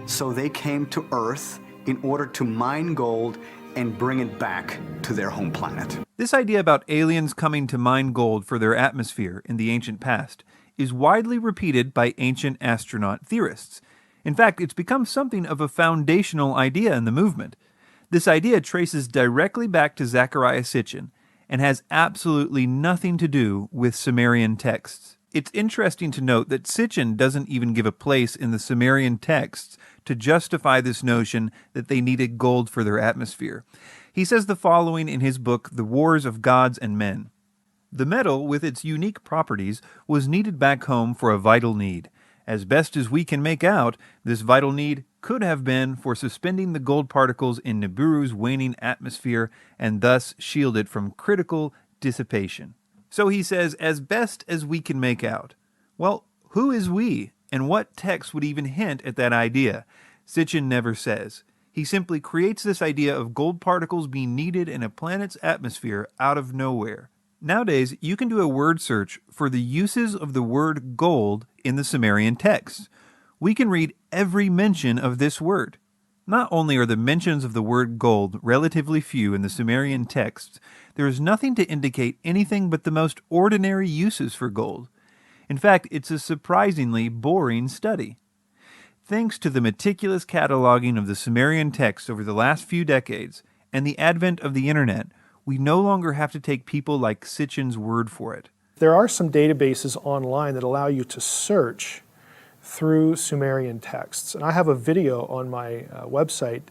So they came to Earth in order to mine gold and bring it back to their home planet. This idea about aliens coming to mine gold for their atmosphere in the ancient past is widely repeated by ancient astronaut theorists. In fact, it's become something of a foundational idea in the movement. This idea traces directly back to Zecharia Sitchin and has absolutely nothing to do with Sumerian texts. It's interesting to note that Sitchin doesn't even give a place in the Sumerian texts to justify this notion that they needed gold for their atmosphere. He says the following in his book, The Wars of Gods and Men. The metal, with its unique properties, was needed back home for a vital need. As best as we can make out, this vital need could have been for suspending the gold particles in Nibiru's waning atmosphere and thus shield it from critical dissipation. So he says, as best as we can make out. Well, who is we, and what text would even hint at that idea? Sitchin never says. He simply creates this idea of gold particles being needed in a planet's atmosphere out of nowhere. Nowadays, you can do a word search for the uses of the word gold in the Sumerian texts. We can read every mention of this word. Not only are the mentions of the word gold relatively few in the Sumerian texts, there is nothing to indicate anything but the most ordinary uses for gold. In fact, it's a surprisingly boring study. Thanks to the meticulous cataloging of the Sumerian texts over the last few decades and the advent of the internet, we no longer have to take people like Sitchin's word for it. There are some databases online that allow you to search through Sumerian texts. And I have a video on my website,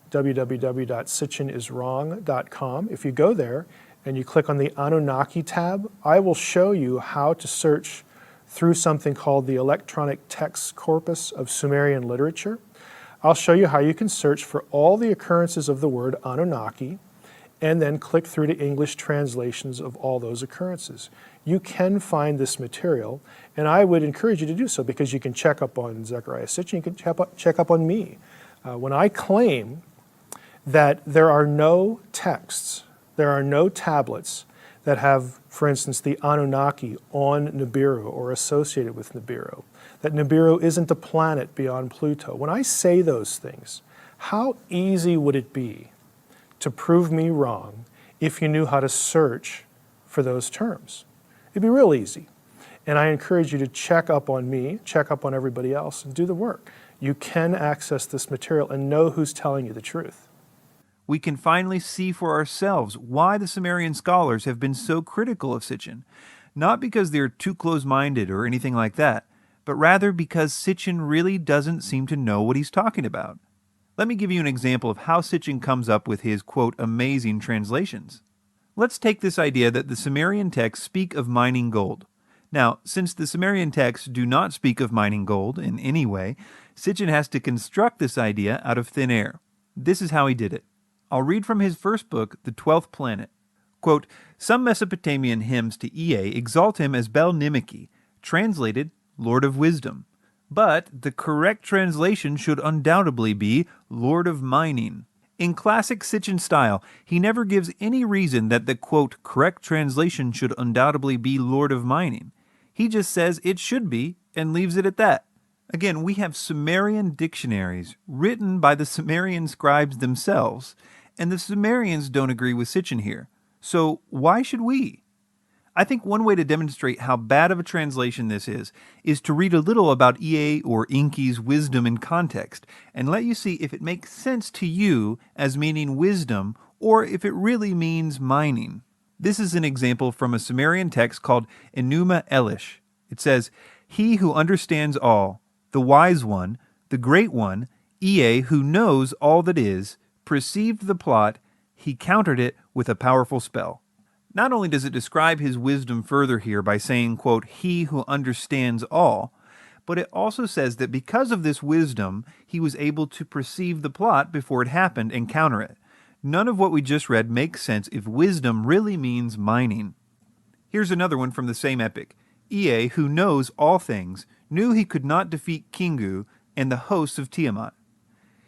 www.sitchiniswrong.com. If you go there and you click on the Anunnaki tab, I will show you how to search through something called the Electronic Text Corpus of Sumerian Literature. I'll show you how you can search for all the occurrences of the word Anunnaki and then click through to English translations of all those occurrences. You can find this material, and I would encourage you to do so because you can check up on Zecharia Sitchin, you can check up on me. When I claim that there are no texts, there are no tablets that have, for instance, the Anunnaki on Nibiru or associated with Nibiru, that Nibiru isn't a planet beyond Pluto. When I say those things, how easy would it be to prove me wrong if you knew how to search for those terms? It'd be real easy. And I encourage you to check up on me, check up on everybody else, and do the work. You can access this material and know who's telling you the truth. We can finally see for ourselves why the Sumerian scholars have been so critical of Sitchin, not because they're too close-minded or anything like that, but rather because Sitchin really doesn't seem to know what he's talking about. Let me give you an example of how Sitchin comes up with his, quote, amazing translations. Let's take this idea that the Sumerian texts speak of mining gold. Now, since the Sumerian texts do not speak of mining gold in any way, Sitchin has to construct this idea out of thin air. This is how he did it. I'll read from his first book, The 12th Planet. Quote, some Mesopotamian hymns to Ea exalt him as Bel-Nimeki, translated Lord of Wisdom. But the correct translation should undoubtedly be Lord of Mining. In classic Sitchin style, he never gives any reason that the, quote, correct translation should undoubtedly be Lord of Mining. He just says it should be and leaves it at that. Again, we have Sumerian dictionaries written by the Sumerian scribes themselves, and the Sumerians don't agree with Sitchin here. So why should we? I think one way to demonstrate how bad of a translation this is to read a little about Ea or Enki's wisdom in context, and let you see if it makes sense to you as meaning wisdom, or if it really means mining. This is an example from a Sumerian text called Enuma Elish. It says, "He who understands all, the wise one, the great one, Ea who knows all that is, perceived the plot, he countered it with a powerful spell." Not only does it describe his wisdom further here by saying, quote, "he who understands all," but it also says that because of this wisdom, he was able to perceive the plot before it happened and counter it. None of what we just read makes sense if wisdom really means mining. Here's another one from the same epic. Ea, who knows all things, knew he could not defeat Kingu and the hosts of Tiamat.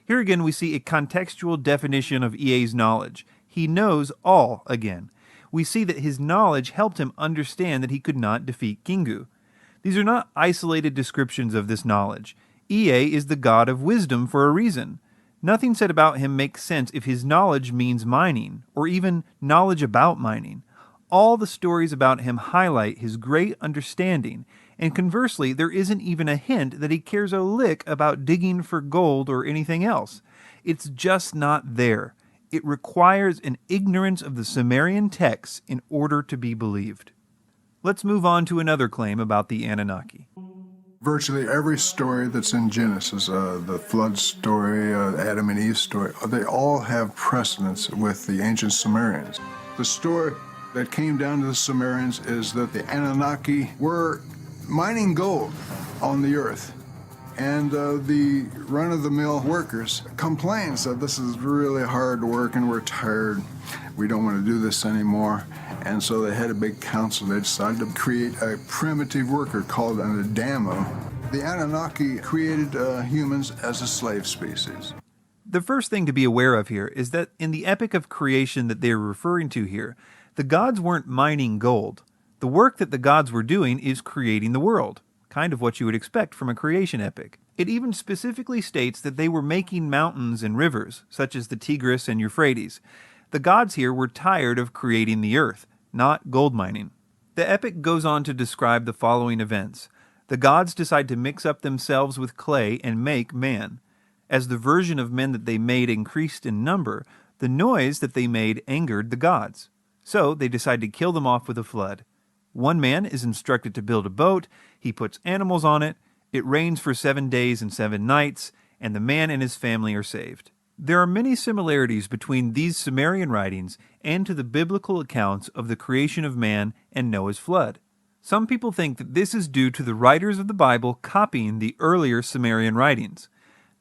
Here again we see a contextual definition of Ea's knowledge. He knows all again. We see that his knowledge helped him understand that he could not defeat Kingu. These are not isolated descriptions of this knowledge. Ea is the god of wisdom for a reason. Nothing said about him makes sense if his knowledge means mining, or even knowledge about mining. All the stories about him highlight his great understanding, and conversely, there isn't even a hint that he cares a lick about digging for gold or anything else. It's just not there. It requires an ignorance of the Sumerian texts in order to be believed. Let's move on to another claim about the Anunnaki. Virtually every story that's in Genesis, the flood story, Adam and Eve story, they all have precedence with the ancient Sumerians. The story that came down to the Sumerians is that the Anunnaki were mining gold on the earth. And the run-of-the-mill workers complained, said this is really hard work and we're tired. We don't want to do this anymore. And so they had a big council. They decided to create a primitive worker called an Adamo. The Anunnaki created humans as a slave species. The first thing to be aware of here is that in the epic of creation that they're referring to here, the gods weren't mining gold. The work that the gods were doing is creating the world. Kind of what you would expect from a creation epic. It even specifically states that they were making mountains and rivers, such as the Tigris and Euphrates. The gods here were tired of creating the earth, not gold mining. The epic goes on to describe the following events. The gods decide to mix up themselves with clay and make man. As the version of men that they made increased in number, the noise that they made angered the gods. So they decide to kill them off with a flood. One man is instructed to build a boat, he puts animals on it, it rains for 7 days and 7 nights, and the man and his family are saved. There are many similarities between these Sumerian writings and to the biblical accounts of the creation of man and Noah's flood. Some people think that this is due to the writers of the Bible copying the earlier Sumerian writings.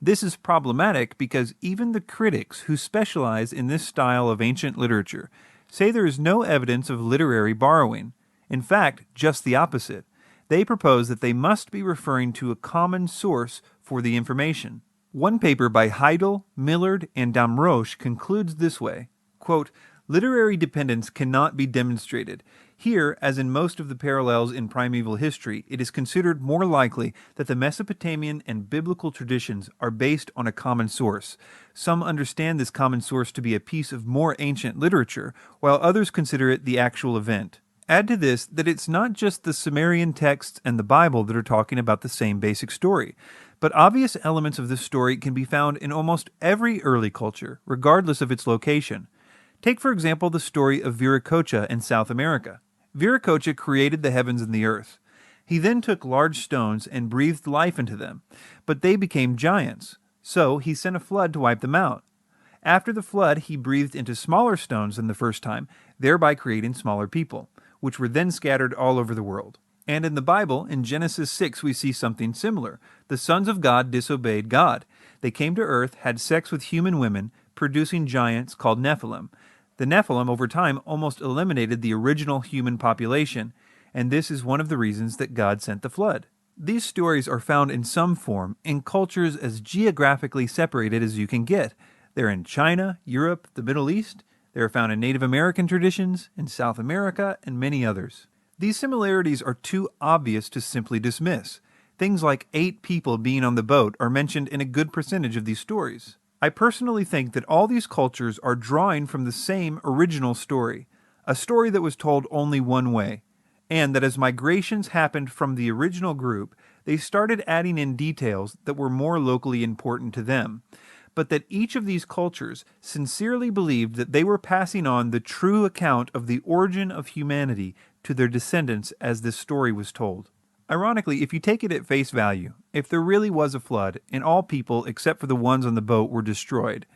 This is problematic because even the critics who specialize in this style of ancient literature say there is no evidence of literary borrowing. In fact, just the opposite. They propose that they must be referring to a common source for the information. One paper by Heidel, Millard, and Damrosch concludes this way, quote, "Literary dependence cannot be demonstrated. Here, as in most of the parallels in primeval history, it is considered more likely that the Mesopotamian and biblical traditions are based on a common source. Some understand this common source to be a piece of more ancient literature, while others consider it the actual event. Add to this that it's not just the Sumerian texts and the Bible that are talking about the same basic story, but obvious elements of this story can be found in almost every early culture, regardless of its location. Take, for example, the story of Viracocha in South America. Viracocha created the heavens and the earth. He then took large stones and breathed life into them, but they became giants. So he sent a flood to wipe them out. After the flood, he breathed into smaller stones than the first time, thereby creating smaller people, which were then scattered all over the world. And in the Bible, in Genesis 6, we see something similar. The sons of God disobeyed God. They came to earth, had sex with human women, producing giants called Nephilim. The Nephilim, over time, almost eliminated the original human population, and this is one of the reasons that God sent the flood. These stories are found in some form in cultures as geographically separated as you can get. They're in China, Europe, the Middle East. They are found in Native American traditions, in South America, and many others. These similarities are too obvious to simply dismiss. Things like 8 people being on the boat are mentioned in a good percentage of these stories. I personally think that all these cultures are drawing from the same original story, a story that was told only one way, and that as migrations happened from the original group, they started adding in details that were more locally important to them, but that each of these cultures sincerely believed that they were passing on the true account of the origin of humanity to their descendants as this story was told. Ironically, if you take it at face value, if there really was a flood and all people except for the ones on the boat were destroyed,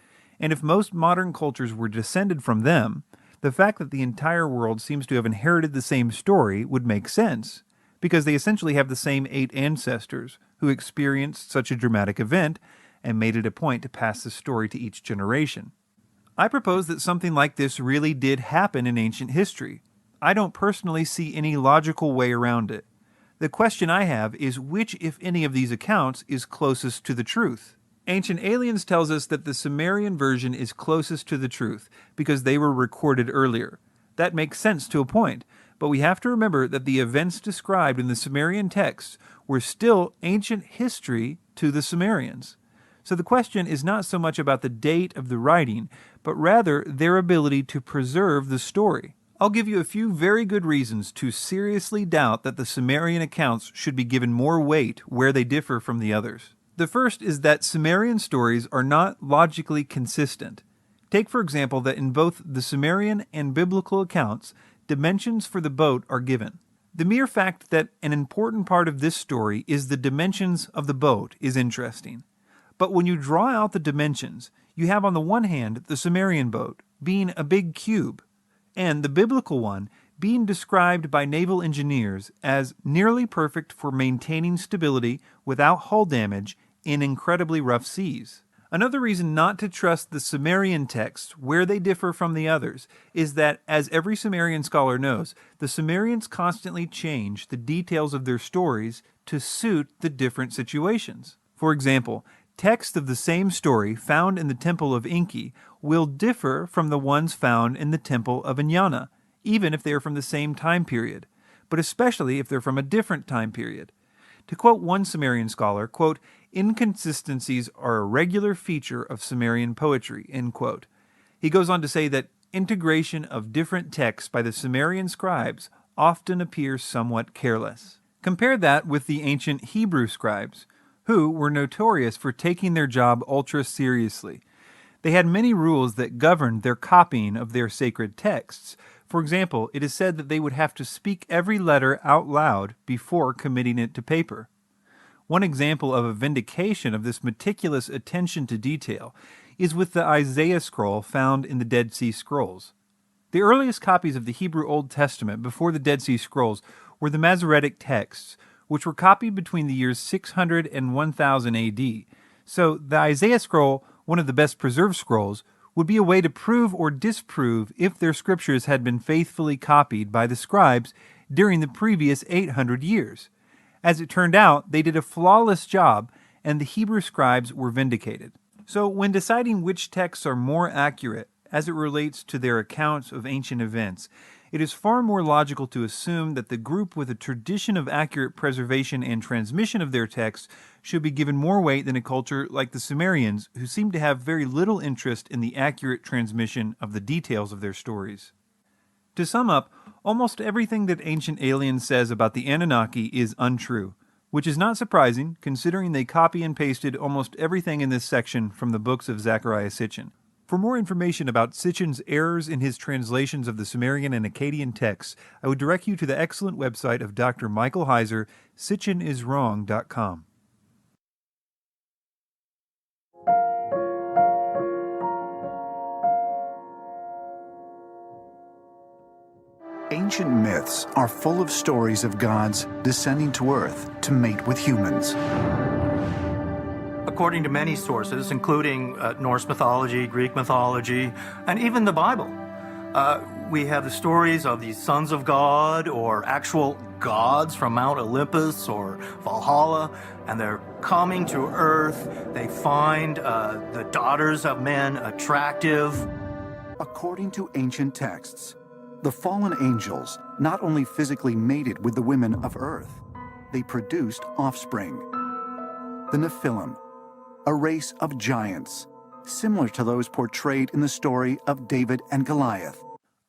and if most modern cultures were descended from them, the fact that the entire world seems to have inherited the same story would make sense, because they essentially have the same 8 ancestors who experienced such a dramatic event and made it a point to pass the story to each generation. I propose that something like this really did happen in ancient history. I don't personally see any logical way around it. The question I have is which, if any, of these accounts is closest to the truth? Ancient Aliens tells us that the Sumerian version is closest to the truth because they were recorded earlier. That makes sense to a point, but we have to remember that the events described in the Sumerian texts were still ancient history to the Sumerians. So the question is not so much about the date of the writing, but rather their ability to preserve the story. I'll give you a few very good reasons to seriously doubt that the Sumerian accounts should be given more weight where they differ from the others. The first is that Sumerian stories are not logically consistent. Take, for example, that in both the Sumerian and biblical accounts, dimensions for the boat are given. The mere fact that an important part of this story is the dimensions of the boat is interesting. But when you draw out the dimensions, you have on the one hand the Sumerian boat being a big cube, and the biblical one being described by naval engineers as nearly perfect for maintaining stability without hull damage in incredibly rough seas. Another reason not to trust the Sumerian texts where they differ from the others is that, as every Sumerian scholar knows, the Sumerians constantly change the details of their stories to suit the different situations. For example, texts of the same story found in the Temple of Enki will differ from the ones found in the Temple of Inanna, even if they are from the same time period, but especially if they're from a different time period. To quote one Sumerian scholar, quote, "Inconsistencies are a regular feature of Sumerian poetry," end quote. He goes on to say that integration of different texts by the Sumerian scribes often appears somewhat careless. Compare that with the ancient Hebrew scribes, who were notorious for taking their job ultra seriously. They had many rules that governed their copying of their sacred texts. For example, it is said that they would have to speak every letter out loud before committing it to paper. One example of a vindication of this meticulous attention to detail is with the Isaiah scroll found in the Dead Sea Scrolls. The earliest copies of the Hebrew Old Testament before the Dead Sea Scrolls were the Masoretic texts, which were copied between the years 600 and 1000 AD. So the Isaiah scroll, one of the best preserved scrolls, would be a way to prove or disprove if their scriptures had been faithfully copied by the scribes during the previous 800 years. As it turned out, they did a flawless job, and the Hebrew scribes were vindicated. So when deciding which texts are more accurate as it relates to their accounts of ancient events, it is far more logical to assume that the group with a tradition of accurate preservation and transmission of their texts should be given more weight than a culture like the Sumerians, who seem to have very little interest in the accurate transmission of the details of their stories. To sum up, almost everything that Ancient Aliens says about the Anunnaki is untrue, which is not surprising considering they copy and pasted almost everything in this section from the books of Zecharia Sitchin. For more information about Sitchin's errors in his translations of the Sumerian and Akkadian texts, I would direct you to the excellent website of Dr. Michael Heiser, sitchiniswrong.com. Ancient myths are full of stories of gods descending to Earth to mate with humans. According to many sources, including Norse mythology, Greek mythology, and even the Bible, we have the stories of these sons of God or actual gods from Mount Olympus or Valhalla, and they're coming to Earth. They find the daughters of men attractive. According to ancient texts, the fallen angels not only physically mated with the women of Earth, they produced offspring. The Nephilim, a race of giants, similar to those portrayed in the story of David and Goliath.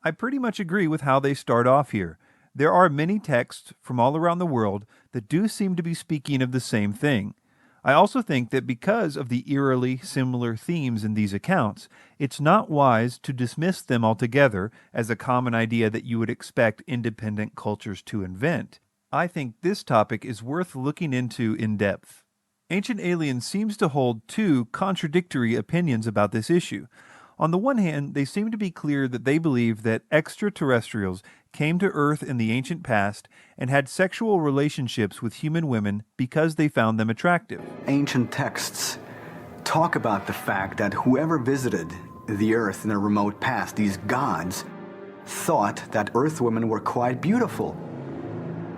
I pretty much agree with how they start off here. There are many texts from all around the world that do seem to be speaking of the same thing. I also think that because of the eerily similar themes in these accounts, it's not wise to dismiss them altogether as a common idea that you would expect independent cultures to invent. I think this topic is worth looking into in depth. Ancient Aliens seems to hold two contradictory opinions about this issue. On the one hand, they seem to be clear that they believe that extraterrestrials came to Earth in the ancient past and had sexual relationships with human women because they found them attractive. Ancient texts talk about the fact that whoever visited the Earth in a remote past, these gods, thought that Earth women were quite beautiful.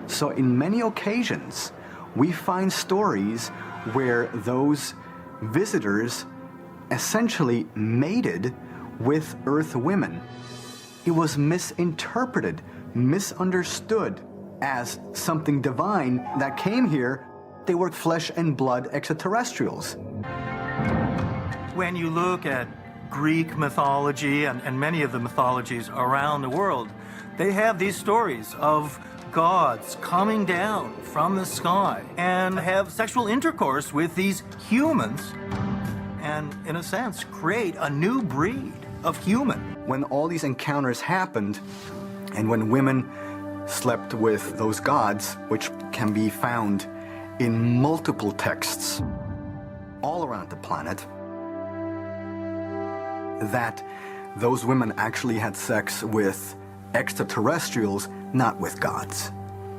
So in many occasions, we find stories where those visitors essentially mated with Earth women. It was misinterpreted, misunderstood as something divine that came here. They were flesh and blood extraterrestrials. When you look at Greek mythology and many of the mythologies around the world, they have these stories of gods coming down from the sky and have sexual intercourse with these humans and, in a sense, create a new breed of human. When all these encounters happened, and when women slept with those gods, which can be found in multiple texts all around the planet, that those women actually had sex with extraterrestrials, not with gods,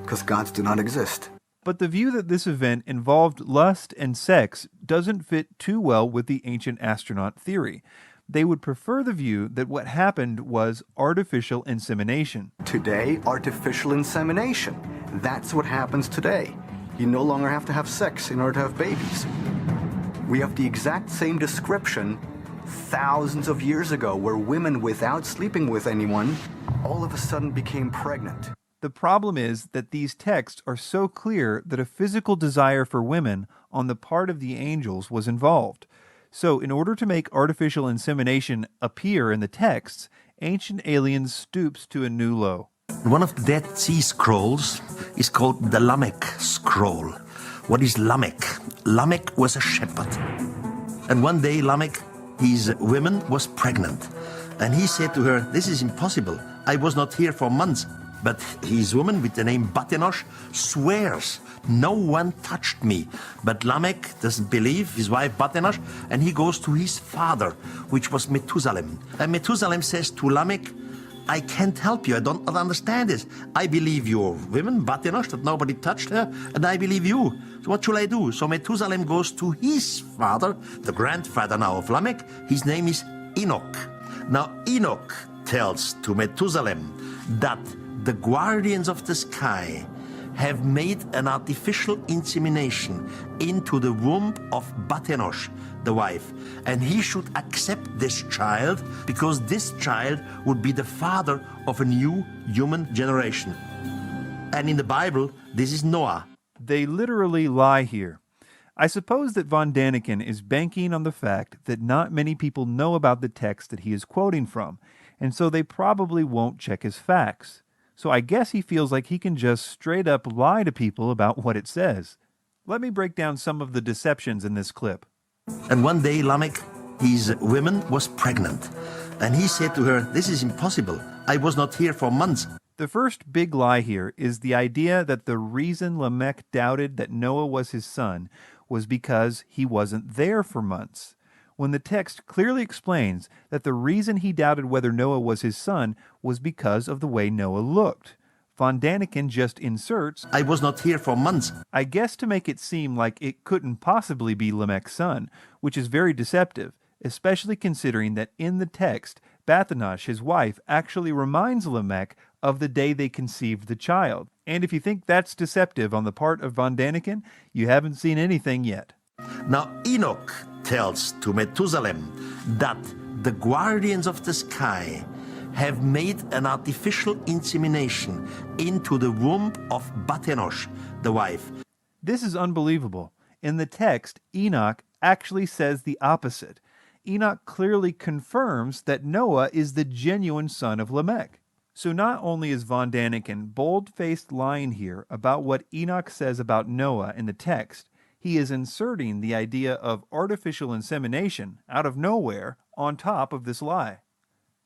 because gods do not exist. But the view that this event involved lust and sex doesn't fit too well with the ancient astronaut theory. They would prefer the view that what happened was artificial insemination. Today, artificial insemination. That's what happens today. You no longer have to have sex in order to have babies. We have the exact same description thousands of years ago, where women, without sleeping with anyone, all of a sudden became pregnant. The problem is that these texts are so clear that a physical desire for women on the part of the angels was involved. So, in order to make artificial insemination appear in the texts, Ancient Aliens stoops to a new low. One of the Dead Sea Scrolls is called the Lamech Scroll. What is Lamech? Lamech was a shepherd. And one day Lamech, his woman, was pregnant. And he said to her, "This is impossible. I was not here for months." But his woman, with the name Batenosh, swears, "No one touched me." But Lamech doesn't believe his wife Batenosh, and he goes to his father, which was Methuselah. And Methuselah says to Lamech, "I can't help you. I don't understand this. I believe your woman, Batenosh, that nobody touched her, and I believe you. So what should I do?" So Methuselah goes to his father, the grandfather now of Lamech. His name is Enoch. Now Enoch tells to Methuselah that the guardians of the sky have made an artificial insemination into the womb of Batenosh, the wife, and he should accept this child because this child would be the father of a new human generation. And in the Bible, this is Noah. They literally lie here. I suppose that von Daniken is banking on the fact that not many people know about the text that he is quoting from, and so they probably won't check his facts. So I guess he feels like he can just straight up lie to people about what it says. Let me break down some of the deceptions in this clip. And one day Lamech, his woman, was pregnant. And he said to her, "This is impossible. I was not here for months." The first big lie here is the idea that the reason Lamech doubted that Noah was his son was because he wasn't there for months, when the text clearly explains that the reason he doubted whether Noah was his son was because of the way Noah looked. Von Daniken just inserts, "I was not here for months," I guess to make it seem like it couldn't possibly be Lamech's son, which is very deceptive, especially considering that in the text, Batenosh, his wife, actually reminds Lamech of the day they conceived the child. And if you think that's deceptive on the part of von Daniken, you haven't seen anything yet. Now Enoch tells to Methuselah that the guardians of the sky have made an artificial insemination into the womb of Batenosh, the wife. This is unbelievable. In the text, Enoch actually says the opposite. Enoch clearly confirms that Noah is the genuine son of Lamech. So not only is Von Daniken bold-faced lying here about what Enoch says about Noah in the text, he is inserting the idea of artificial insemination out of nowhere on top of this lie.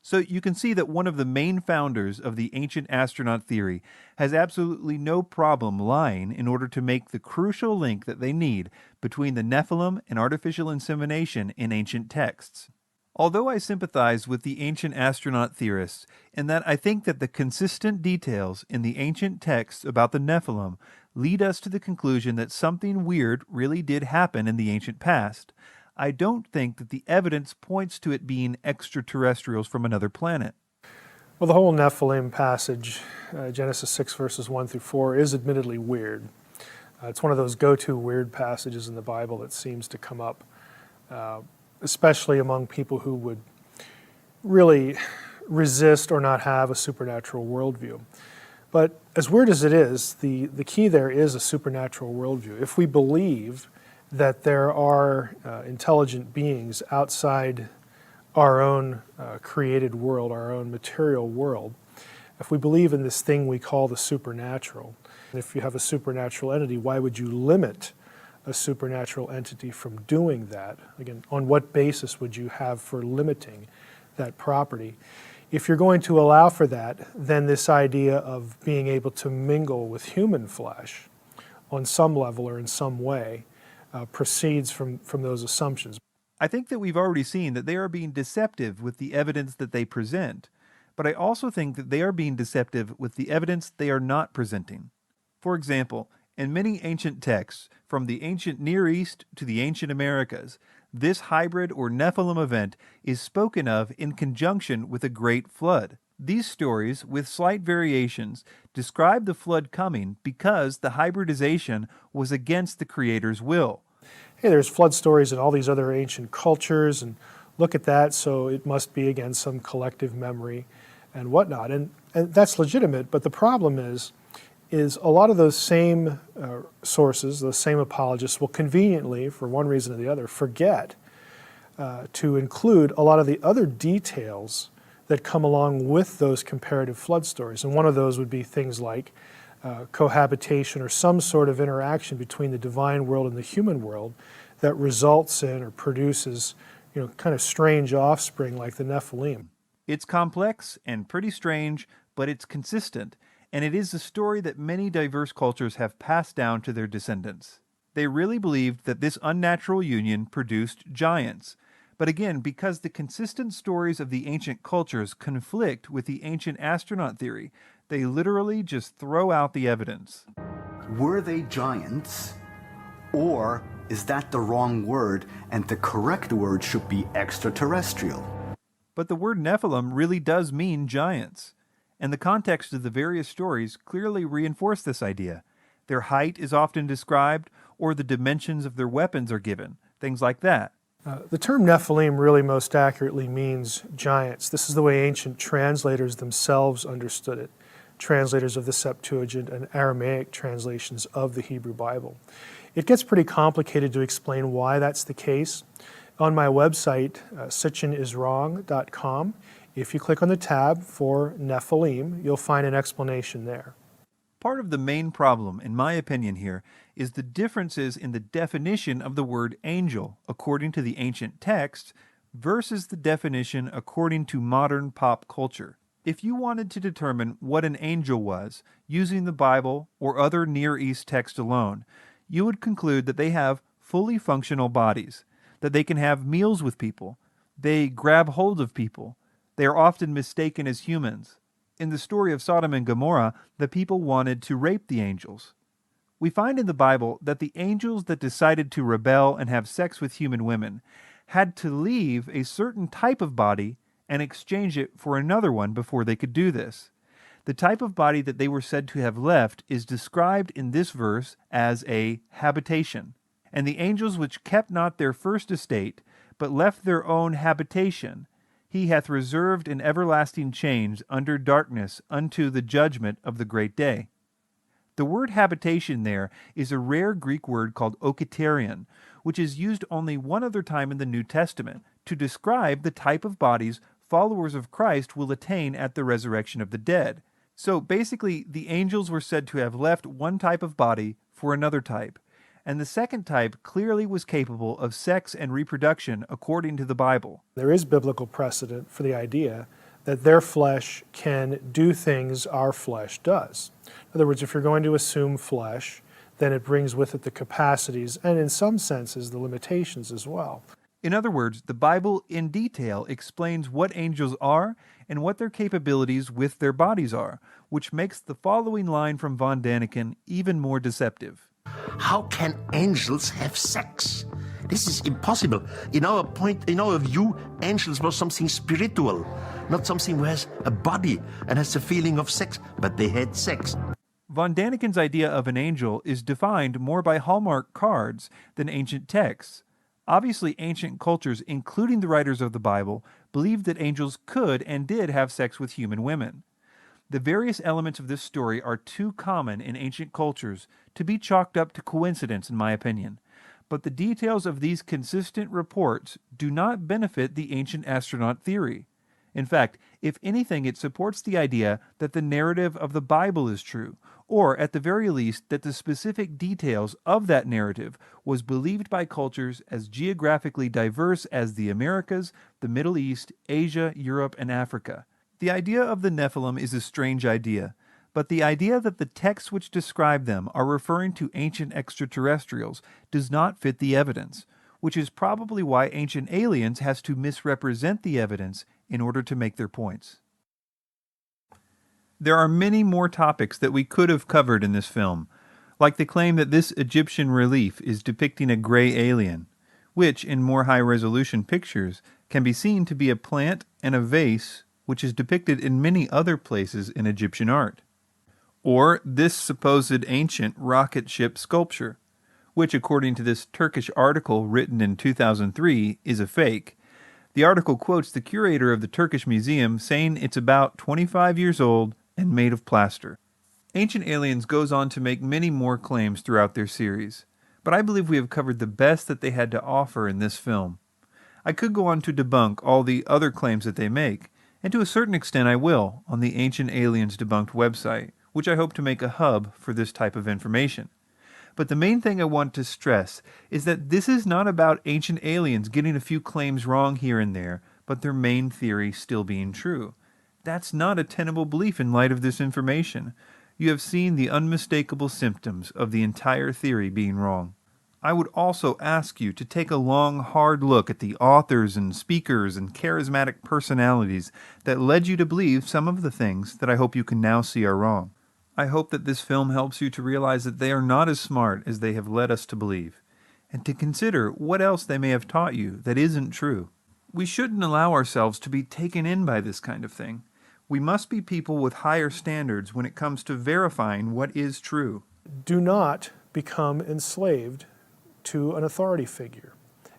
So you can see that one of the main founders of the ancient astronaut theory has absolutely no problem lying in order to make the crucial link that they need between the Nephilim and artificial insemination in ancient texts. Although I sympathize with the ancient astronaut theorists in that I think that the consistent details in the ancient texts about the Nephilim lead us to the conclusion that something weird really did happen in the ancient past, I don't think that the evidence points to it being extraterrestrials from another planet. Well, the whole Nephilim passage, Genesis 6 verses 1 through 4, is admittedly weird. It's one of those go-to weird passages in the Bible that seems to come up, especially among people who would really resist or not have a supernatural worldview. But as weird as it is, the key there is a supernatural worldview. If we believe that there are intelligent beings outside our own created world, our own material world, if we believe in this thing we call the supernatural, and if you have a supernatural entity, why would you limit a supernatural entity from doing that? Again, on what basis would you have for limiting that property? If you're going to allow for that, then this idea of being able to mingle with human flesh on some level or in some way proceeds from those assumptions. I think that we've already seen that they are being deceptive with the evidence that they present, but I also think that they are being deceptive with the evidence they are not presenting. For example, in many ancient texts, from the ancient Near East to the ancient Americas, this hybrid or Nephilim event is spoken of in conjunction with a great flood. These stories, with slight variations, describe the flood coming because the hybridization was against the Creator's will. Hey, there's flood stories in all these other ancient cultures, and look at that, so it must be, again, some collective memory and whatnot. And that's legitimate, but the problem is a lot of those same sources, those same apologists will conveniently, for one reason or the other, forget to include a lot of the other details that come along with those comparative flood stories. And one of those would be things like cohabitation or some sort of interaction between the divine world and the human world that results in or produces, kind of strange offspring like the Nephilim. It's complex and pretty strange, but it's consistent, and it is a story that many diverse cultures have passed down to their descendants. They really believed that this unnatural union produced giants. But again, because the consistent stories of the ancient cultures conflict with the ancient astronaut theory, they literally just throw out the evidence. Were they giants? Or is that the wrong word and the correct word should be extraterrestrial? But the word Nephilim really does mean giants. And the context of the various stories clearly reinforce this idea. Their height is often described, or the dimensions of their weapons are given, things like that. The term Nephilim really most accurately means giants. This is the way ancient translators themselves understood it, translators of the Septuagint and Aramaic translations of the Hebrew Bible. It gets pretty complicated to explain why that's the case. On my website, sitchiniswrong.com, if you click on the tab for Nephilim, you'll find an explanation there. Part of the main problem, in my opinion here, is the differences in the definition of the word angel according to the ancient texts versus the definition according to modern pop culture. If you wanted to determine what an angel was using the Bible or other Near East text alone, you would conclude that they have fully functional bodies, that they can have meals with people, they grab hold of people, they are often mistaken as humans. In the story of Sodom and Gomorrah, the people wanted to rape the angels. We find in the Bible that the angels that decided to rebel and have sex with human women had to leave a certain type of body and exchange it for another one before they could do this. The type of body that they were said to have left is described in this verse as a habitation. And the angels which kept not their first estate, but left their own habitation, he hath reserved in everlasting chains under darkness unto the judgment of the great day. The word habitation there is a rare Greek word called okaterion, which is used only one other time in the New Testament to describe the type of bodies followers of Christ will attain at the resurrection of the dead. So basically, the angels were said to have left one type of body for another type, and the second type clearly was capable of sex and reproduction according to the Bible. There is biblical precedent for the idea that their flesh can do things our flesh does. In other words, if you're going to assume flesh, then it brings with it the capacities and in some senses the limitations as well. In other words, the Bible in detail explains what angels are and what their capabilities with their bodies are, which makes the following line from von Daniken even more deceptive. How can angels have sex? This is impossible. In our view, angels were something spiritual, not something who has a body and has a feeling of sex, but they had sex. Von Daniken's idea of an angel is defined more by Hallmark cards than ancient texts. Obviously, ancient cultures, including the writers of the Bible, believed that angels could and did have sex with human women. The various elements of this story are too common in ancient cultures to be chalked up to coincidence, in my opinion. But the details of these consistent reports do not benefit the ancient astronaut theory. In fact, if anything, it supports the idea that the narrative of the Bible is true, or at the very least that the specific details of that narrative was believed by cultures as geographically diverse as the Americas, the Middle East, Asia, Europe, and Africa. The idea of the Nephilim is a strange idea, but the idea that the texts which describe them are referring to ancient extraterrestrials does not fit the evidence, which is probably why Ancient Aliens has to misrepresent the evidence in order to make their points. There are many more topics that we could have covered in this film, like the claim that this Egyptian relief is depicting a gray alien, which, in more high-resolution pictures, can be seen to be a plant and a vase which is depicted in many other places in Egyptian art. Or this supposed ancient rocket ship sculpture, which, according to this Turkish article written in 2003, is a fake. The article quotes the curator of the Turkish Museum saying it's about 25 years old and made of plaster. Ancient Aliens goes on to make many more claims throughout their series, but I believe we have covered the best that they had to offer in this film. I could go on to debunk all the other claims that they make, and to a certain extent I will on the Ancient Aliens Debunked website, which I hope to make a hub for this type of information. But the main thing I want to stress is that this is not about ancient aliens getting a few claims wrong here and there, but their main theory still being true. That's not a tenable belief in light of this information. You have seen the unmistakable symptoms of the entire theory being wrong. I would also ask you to take a long, hard look at the authors and speakers and charismatic personalities that led you to believe some of the things that I hope you can now see are wrong. I hope that this film helps you to realize that they are not as smart as they have led us to believe, and to consider what else they may have taught you that isn't true. We shouldn't allow ourselves to be taken in by this kind of thing. We must be people with higher standards when it comes to verifying what is true. Do not become enslaved to an authority figure.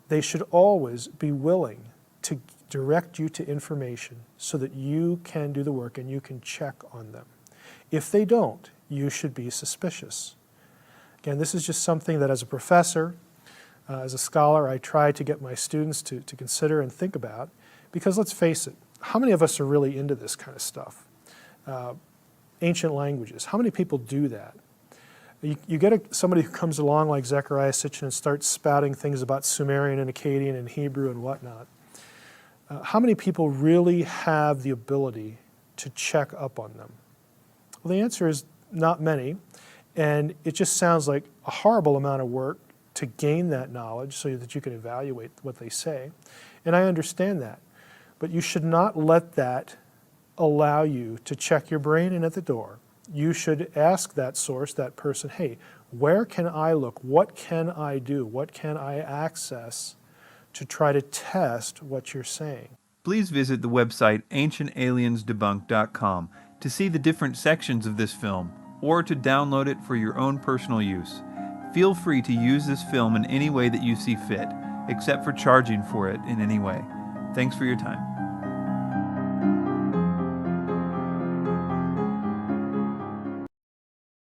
They should always be willing to direct you to information so that you can do the work and you can check on them. If they don't, you should be suspicious. Again, this is just something that as a professor, as a scholar, I try to get my students to consider and think about, because let's face it, how many of us are really into this kind of stuff? Ancient languages, how many people do that? You get somebody who comes along like Zecharia Sitchin and starts spouting things about Sumerian and Akkadian and Hebrew and whatnot. How many people really have the ability to check up on them? Well, the answer is not many, and it just sounds like a horrible amount of work to gain that knowledge so that you can evaluate what they say, and I understand that. But you should not let that allow you to check your brain in at the door. You should ask that source, that person, hey, where can I look? What can I do? What can I access to try to test what you're saying? Please visit the website ancientaliensdebunked.com to see the different sections of this film, or to download it for your own personal use. Feel free to use this film in any way that you see fit, except for charging for it in any way. Thanks for your time.